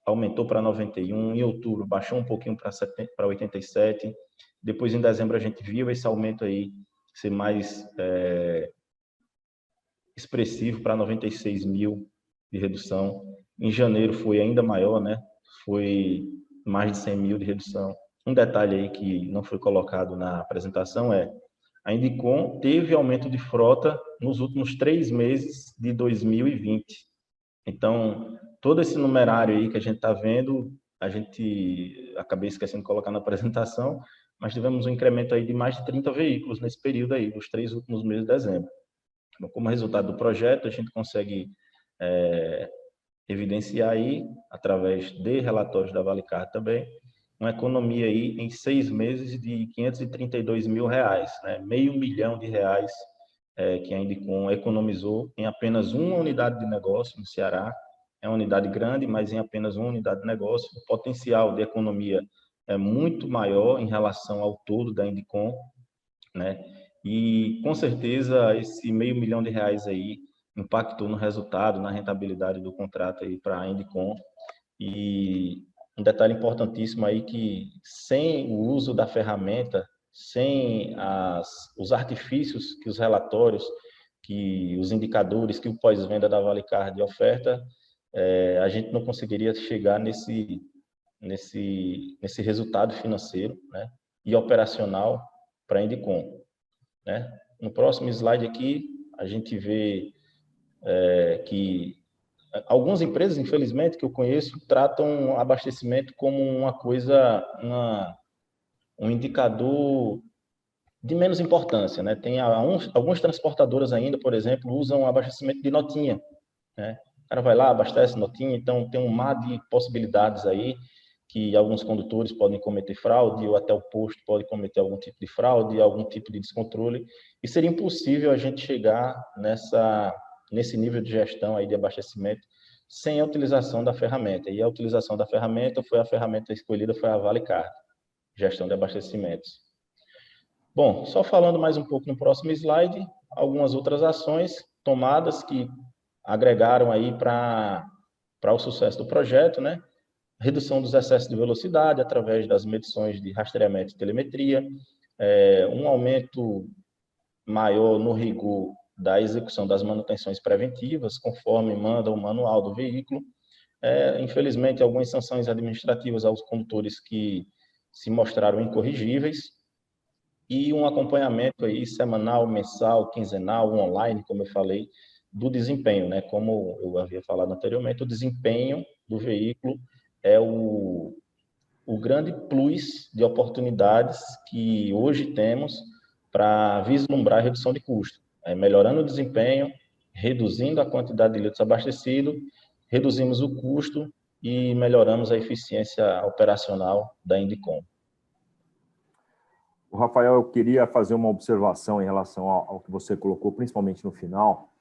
aumentou para 91, em outubro baixou um pouquinho para 87, depois em dezembro a gente viu esse aumento aí ser mais expressivo para 96 mil de redução. Em janeiro foi ainda maior, né? Foi mais de 100 mil de redução. Um detalhe aí que não foi colocado na apresentação a Indicom teve aumento de frota nos últimos 3 meses de 2020. Então, todo esse numerário aí que a gente está vendo, acabei esquecendo de colocar na apresentação, mas tivemos um incremento aí de mais de 30 veículos nesse período aí, nos 3 últimos meses de dezembro. Então, como resultado do projeto, a gente consegue evidenciar aí, através de relatórios da ValeCard também, uma economia aí em 6 meses de R$ 532.000, né? R$500 milhão que a Indicom economizou em apenas uma unidade de negócio no Ceará. É uma unidade grande, mas em apenas uma unidade de negócio. O potencial de economia é muito maior em relação ao todo da Indicom, né? E, com certeza, esse R$500 milhão aí impactou no resultado, na rentabilidade do contrato aí para a Indicom. E um detalhe importantíssimo aí que, sem o uso da ferramenta, sem os artifícios que os relatórios, que os indicadores, que o pós-venda da ValeCard oferta, a gente não conseguiria chegar nesse resultado financeiro, né, e operacional para a Indicom, né? No próximo slide aqui, a gente vê que algumas empresas, infelizmente, que eu conheço, tratam o abastecimento como uma coisa, um indicador de menos importância, né? Tem algumas transportadoras ainda, por exemplo, usam abastecimento de notinha, né? O cara vai lá, abastece notinha, então tem um mar de possibilidades aí que alguns condutores podem cometer fraude, ou até o posto pode cometer algum tipo de fraude, algum tipo de descontrole, e seria impossível a gente chegar nesse nível de gestão aí de abastecimento sem a utilização da ferramenta. E a utilização da ferramenta foi a ferramenta escolhida, foi a ValeCard, gestão de abastecimentos. Bom, só falando mais um pouco no próximo slide, algumas outras ações tomadas que agregaram aí para o sucesso do projeto, né? Redução dos excessos de velocidade através das medições de rastreamento e telemetria, um aumento maior no rigor da execução das manutenções preventivas, conforme manda o manual do veículo, infelizmente, algumas sanções administrativas aos condutores que se mostraram incorrigíveis e um acompanhamento aí semanal, mensal, quinzenal, online, como eu falei, do desempenho, né? Como eu havia falado anteriormente, o desempenho do veículo é o grande plus de oportunidades que hoje temos para vislumbrar a redução de custo, melhorando o desempenho, reduzindo a quantidade de litros abastecidos, reduzimos o custo e melhoramos a eficiência operacional da Indicom. O Rafael, eu queria fazer uma observação em relação ao que você colocou, principalmente no final.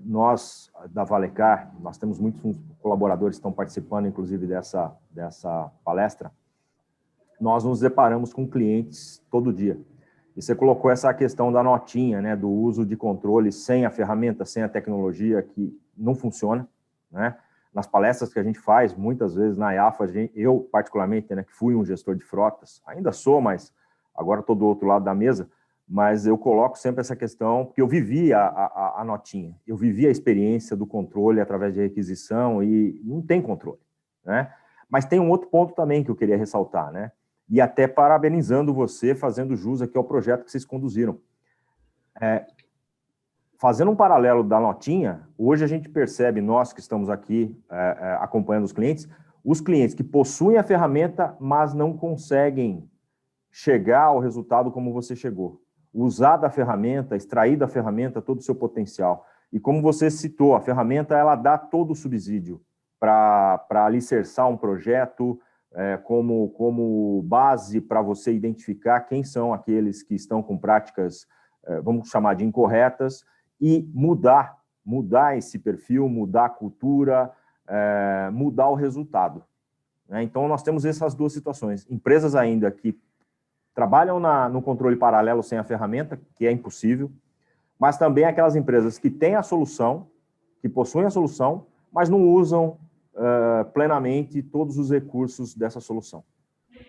Nós, da Valecar, nós temos muitos colaboradores que estão participando, inclusive, dessa palestra. Nós nos deparamos com clientes todo dia. E você colocou essa questão da notinha, né, do uso de controle sem a ferramenta, sem a tecnologia, que não funciona, né? Nas palestras que a gente faz, muitas vezes na IAFA, eu particularmente, né, que fui um gestor de frotas, ainda sou, mas agora estou do outro lado da mesa, mas eu coloco sempre essa questão, porque eu vivi a notinha, eu vivi a experiência do controle através de requisição e não tem controle, né? Mas tem um outro ponto também que eu queria ressaltar, né? E até parabenizando você, fazendo jus aqui ao projeto que vocês conduziram. Fazendo um paralelo da notinha, hoje a gente percebe, nós que estamos aqui acompanhando os clientes que possuem a ferramenta, mas não conseguem chegar ao resultado como você chegou. Usar da ferramenta, extrair da ferramenta todo o seu potencial. E como você citou, a ferramenta ela dá todo o subsídio para alicerçar um projeto, como base para você identificar quem são aqueles que estão com práticas, vamos chamar de incorretas, e mudar esse perfil, mudar a cultura, mudar o resultado, né? Então, nós temos essas duas situações. Empresas ainda que trabalham no controle paralelo sem a ferramenta, que é impossível, mas também aquelas empresas que têm a solução, que possuem a solução, mas não usam plenamente todos os recursos dessa solução.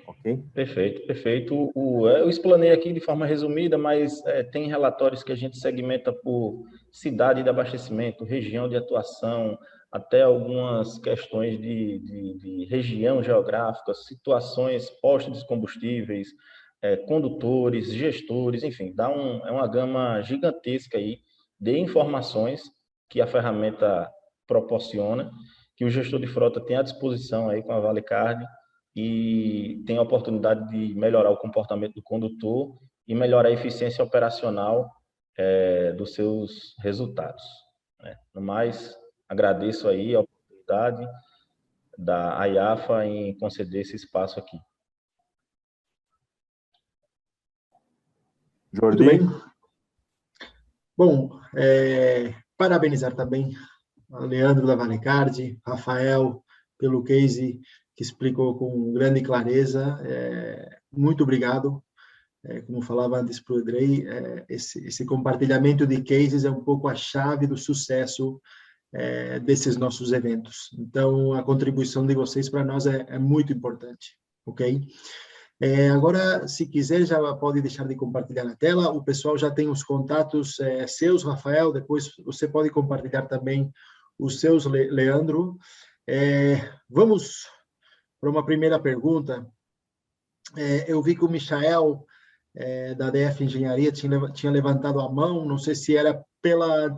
Ok? Perfeito, perfeito. Eu explanei aqui de forma resumida, mas tem relatórios que a gente segmenta por cidade de abastecimento, região de atuação, até algumas questões de região geográfica, situações, postos de combustíveis, condutores, gestores, enfim, é uma gama gigantesca aí de informações que a ferramenta proporciona, que o gestor de frota tem à disposição aí com a Valecard e tem a oportunidade de melhorar o comportamento do condutor e melhorar a eficiência operacional dos seus resultados, né? No mais, agradeço aí a oportunidade da IAFA em conceder esse espaço aqui. Muito bem. Bom, parabenizar também a Leandro da Valecard, Rafael, pelo case que explicou com grande clareza. Muito obrigado. Como falava antes para o Edrei, esse compartilhamento de cases é um pouco a chave do sucesso desses nossos eventos. Então, a contribuição de vocês para nós é muito importante, ok? Agora, se quiser, já pode deixar de compartilhar a tela. O pessoal já tem os contatos seus, Rafael. Depois você pode compartilhar também os seus, Leandro. Vamos para uma primeira pergunta. Eu vi que o Michael, da DF Engenharia, tinha levantado a mão. Não sei se era pela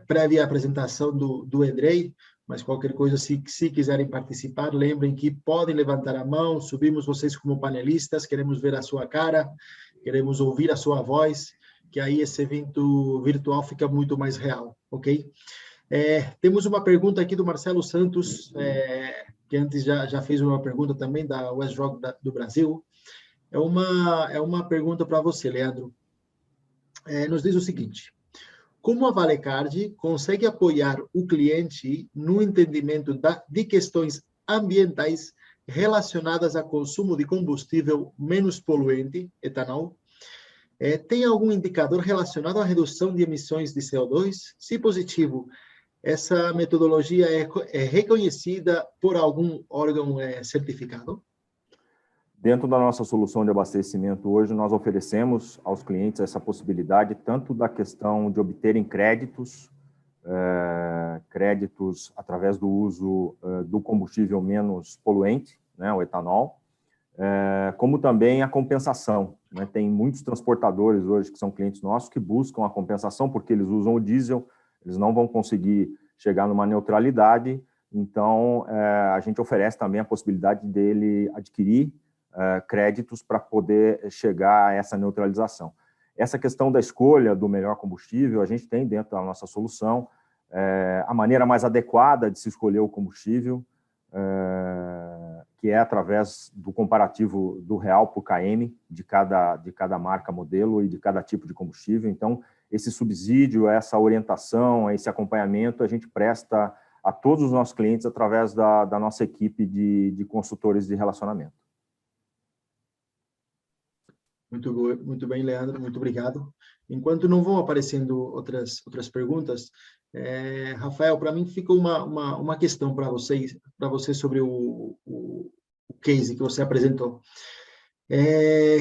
prévia apresentação do Edrei, mas qualquer coisa, se quiserem participar, lembrem que podem levantar a mão, subimos vocês como panelistas, queremos ver a sua cara, queremos ouvir a sua voz, que aí esse evento virtual fica muito mais real, ok? Temos uma pergunta aqui do Marcelo Santos, que antes já fez uma pergunta também da WestRock do Brasil. É uma pergunta para você, Leandro. Nos diz o seguinte: como a Valecard consegue apoiar o cliente no entendimento de questões ambientais relacionadas a consumo de combustível menos poluente, etanol? Tem algum indicador relacionado à redução de emissões de CO2? Se positivo, essa metodologia é reconhecida por algum órgão certificado? Dentro da nossa solução de abastecimento hoje, nós oferecemos aos clientes essa possibilidade tanto da questão de obterem créditos créditos através do uso do combustível menos poluente, né, o etanol, como também a compensação, né? Tem muitos transportadores hoje que são clientes nossos que buscam a compensação porque eles usam o diesel, eles não vão conseguir chegar numa neutralidade, então a gente oferece também a possibilidade dele adquirir créditos para poder chegar a essa neutralização. Essa questão da escolha do melhor combustível, a gente tem dentro da nossa solução a maneira mais adequada de se escolher o combustível, que é através do comparativo do real por km de cada marca, modelo e de cada tipo de combustível. Então, esse subsídio, essa orientação, esse acompanhamento, a gente presta a todos os nossos clientes através da nossa equipe de consultores de relacionamento. Muito bem, Leandro, muito obrigado. Enquanto não vão aparecendo outras perguntas, Rafael, para mim ficou uma questão para você sobre o case que você apresentou.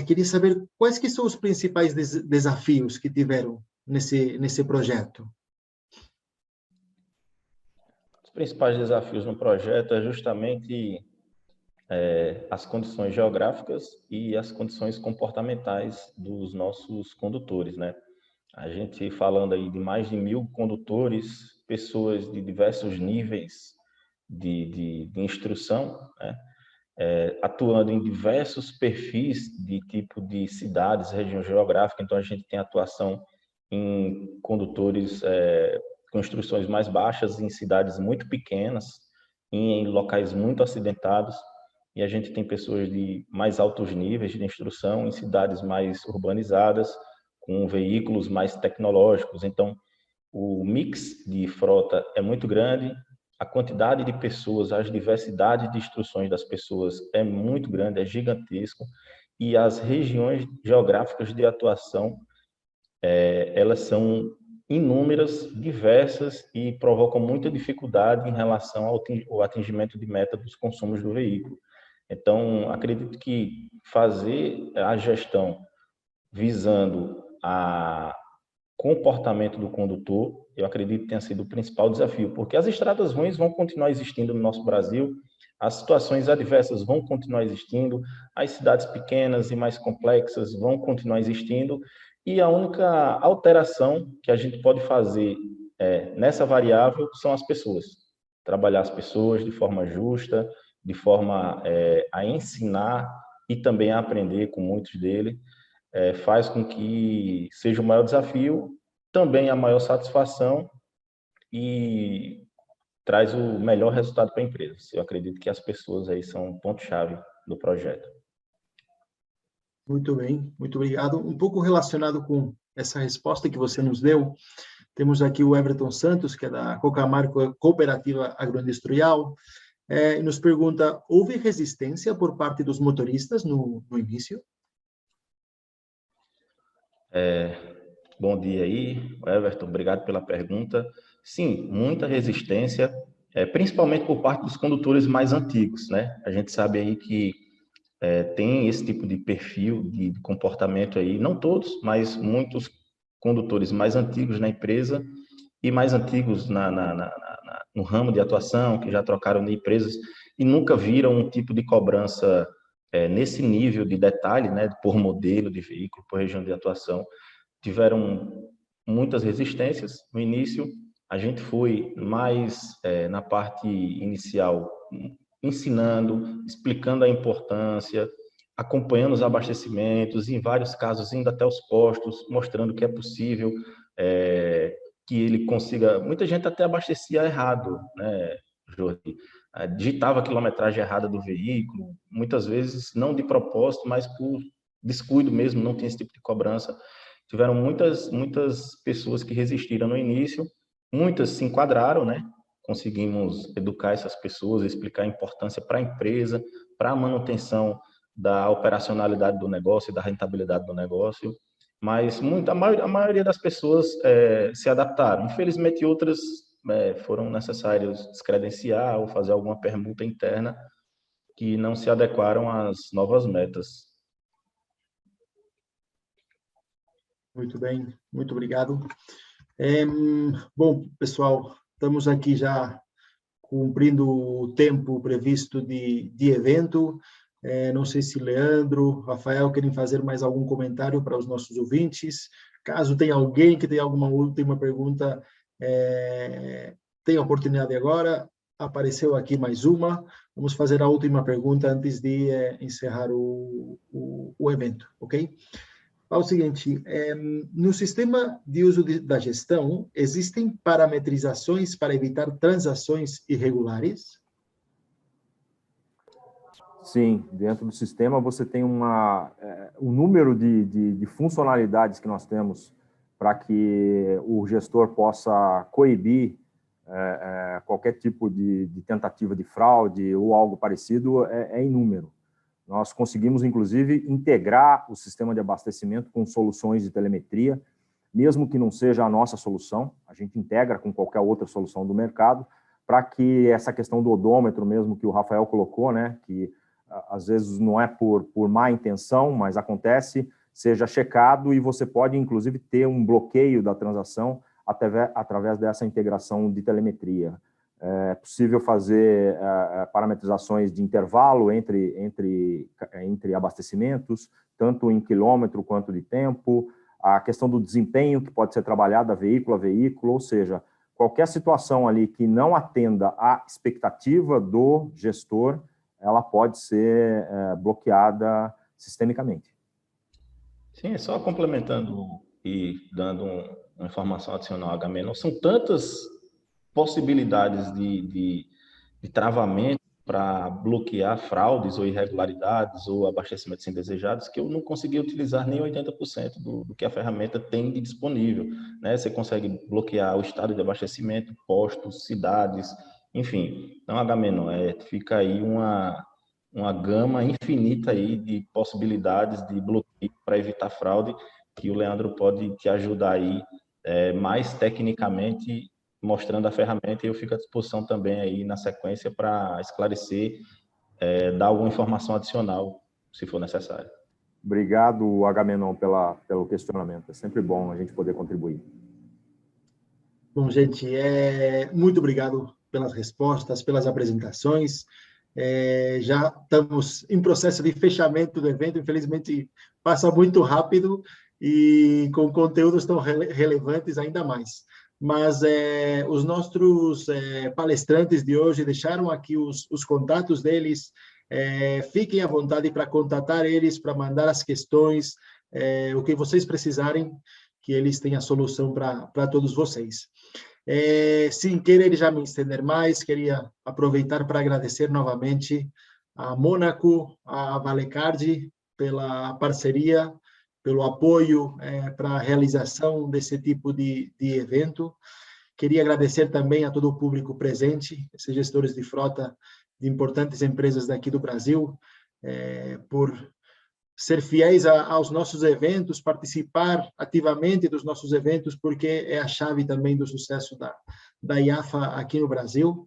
Queria saber quais que são os principais desafios que tiveram nesse projeto. Os principais desafios no projeto é justamente as condições geográficas e as condições comportamentais dos nossos condutores, né? A gente falando aí de mais de 1.000 condutores, pessoas de diversos níveis de instrução, né? Atuando em diversos perfis de tipo de cidades, região geográfica. Então, a gente tem atuação em condutores com instruções mais baixas, em cidades muito pequenas, em locais muito acidentados, e a gente tem pessoas de mais altos níveis de instrução em cidades mais urbanizadas, com veículos mais tecnológicos. Então, o mix de frota é muito grande, a quantidade de pessoas, a diversidade de instruções das pessoas é muito grande, é gigantesco, e as regiões geográficas de atuação, elas são inúmeras, diversas e provocam muita dificuldade em relação ao atingimento de meta dos consumos do veículo. Então, acredito que fazer a gestão visando a comportamento do condutor, eu acredito que tenha sido o principal desafio, porque as estradas ruins vão continuar existindo no nosso Brasil, as situações adversas vão continuar existindo, as cidades pequenas e mais complexas vão continuar existindo, e a única alteração que a gente pode fazer nessa variável são as pessoas. Trabalhar as pessoas de forma justa, de forma a ensinar e também a aprender com muitos deles, faz com que seja o maior desafio, também a maior satisfação e traz o melhor resultado para a empresa. Eu acredito que as pessoas aí são um ponto-chave do projeto. Muito bem, muito obrigado. Um pouco relacionado com essa resposta que você nos deu, temos aqui o Everton Santos, que é da Cocamar Cooperativa Agroindustrial, e nos pergunta, houve resistência por parte dos motoristas no início? Bom dia aí, Everton, obrigado pela pergunta. Sim, muita resistência, principalmente por parte dos condutores mais antigos, né? A gente sabe aí que tem esse tipo de perfil de comportamento aí, não todos, mas muitos condutores mais antigos na empresa e mais antigos no ramo de atuação, que já trocaram de empresas e nunca viram um tipo de cobrança nesse nível de detalhe, né, por modelo de veículo, por região de atuação. Tiveram muitas resistências no início. A gente foi mais na parte inicial, ensinando, explicando a importância, acompanhando os abastecimentos, em vários casos indo até os postos, mostrando que é possível que ele consiga... Muita gente até abastecia errado, né, Jordi? Digitava a quilometragem errada do veículo, muitas vezes não de propósito, mas por descuido mesmo, não tinha esse tipo de cobrança. Tiveram muitas pessoas que resistiram no início, muitas se enquadraram, né? Conseguimos educar essas pessoas, explicar a importância para a empresa, para a manutenção da operacionalidade do negócio e da rentabilidade do negócio, mas a maioria das pessoas se adaptaram. Infelizmente, outras foram necessárias descredenciar ou fazer alguma permuta interna que não se adequaram às novas metas. Muito bem, muito obrigado. Bom, pessoal, estamos aqui já cumprindo o tempo previsto de evento. Não sei se Leandro, Rafael querem fazer mais algum comentário para os nossos ouvintes. Caso tenha alguém que tenha alguma última pergunta, tem a oportunidade agora. Apareceu aqui mais uma. Vamos fazer a última pergunta antes de encerrar o evento, ok? É o seguinte, no sistema de uso da gestão, existem parametrizações para evitar transações irregulares? Sim, dentro do sistema você tem um número de funcionalidades que nós temos para que o gestor possa coibir qualquer tipo de tentativa de fraude ou algo parecido, é inúmero. Nós conseguimos, inclusive, integrar o sistema de abastecimento com soluções de telemetria, mesmo que não seja a nossa solução, a gente integra com qualquer outra solução do mercado, para que essa questão do odômetro mesmo que o Rafael colocou, né, que às vezes não é por má intenção, mas acontece, seja checado e você pode, inclusive, ter um bloqueio da transação através dessa integração de telemetria. É possível fazer parametrizações de intervalo entre abastecimentos, tanto em quilômetro quanto de tempo, a questão do desempenho, que pode ser trabalhada veículo a veículo, ou seja, qualquer situação ali que não atenda à expectativa do gestor, ela pode ser bloqueada sistemicamente. Sim, só complementando e dando uma informação adicional a Agamenon, são tantas possibilidades de travamento para bloquear fraudes ou irregularidades ou abastecimentos indesejados que eu não consegui utilizar nem 80% do que a ferramenta tem de disponível, né? Você consegue bloquear o estado de abastecimento, postos, cidades, enfim. Então, Agamenon, fica aí uma gama infinita aí de possibilidades de bloqueio para evitar fraude, que o Leandro pode te ajudar aí mais tecnicamente, mostrando a ferramenta, e eu fico à disposição também aí na sequência para esclarecer, dar alguma informação adicional, se for necessário. Obrigado, Agamenon, pelo questionamento. É sempre bom a gente poder contribuir. Bom, gente, muito obrigado pelas respostas, pelas apresentações. Já estamos em processo de fechamento do evento, infelizmente passa muito rápido e com conteúdos tão relevantes ainda mais. Mas os nossos palestrantes de hoje deixaram aqui os contatos deles. Fiquem à vontade para contatar eles, para mandar as questões, o que vocês precisarem, que eles têm a solução para todos vocês. Sem querer já me estender mais, queria aproveitar para agradecer novamente a Mônaco, a Valecard, pela parceria, pelo apoio para a realização desse tipo de evento. Queria agradecer também a todo o público presente, esses gestores de frota de importantes empresas daqui do Brasil, por ser fiéis aos nossos eventos, participar ativamente dos nossos eventos, porque é a chave também do sucesso da IAFA aqui no Brasil.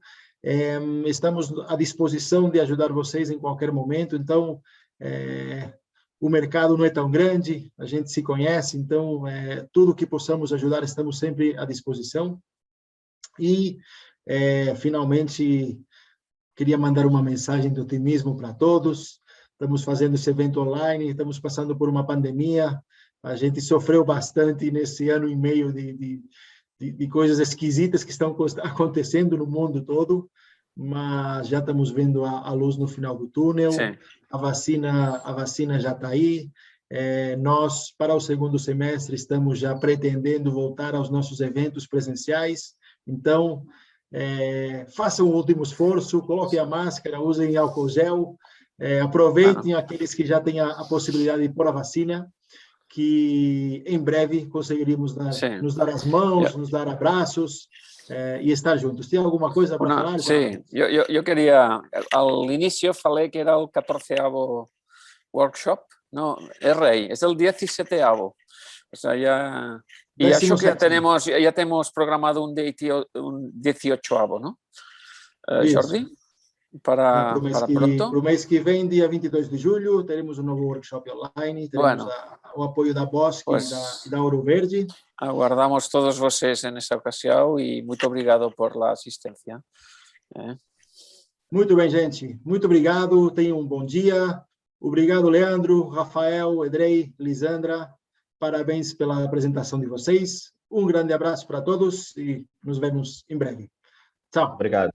Estamos à disposição de ajudar vocês em qualquer momento, então o mercado não é tão grande, a gente se conhece, então tudo que possamos ajudar, estamos sempre à disposição. E, finalmente, queria mandar uma mensagem de otimismo para todos. Estamos fazendo esse evento online, estamos passando por uma pandemia, a gente sofreu bastante nesse ano e meio de coisas esquisitas que estão acontecendo no mundo todo, mas já estamos vendo a luz no final do túnel. Sim. A vacina já está aí. Nós, para o segundo semestre, estamos já pretendendo voltar aos nossos eventos presenciais. Então, façam o último esforço, coloquem a máscara, usem álcool gel, aproveitem aqueles que já têm a possibilidade de pôr a vacina, que em breve conseguiremos nos dar as mãos, nos dar abraços, e estar juntos. Tem alguma coisa para falar? Sim, eu queria... Ao início falei que era o 14º workshop. Não, errei, é o 17º. O sea, y acho que ya tenemos programado un 18º, ¿no? Jordi? para pronto. Para o mês que vem, dia 22 de julho, teremos um novo workshop online, teremos o apoio da Bosch e da Ouro Verde. Aguardamos todos vocês nessa ocasião e muito obrigado por a assistência. Muito bem, gente. Muito obrigado. Tenham um bom dia. Obrigado, Leandro, Rafael, Edrei, Lisandra. Parabéns pela apresentação de vocês. Um grande abraço para todos e nos vemos em breve. Tchau. Obrigado.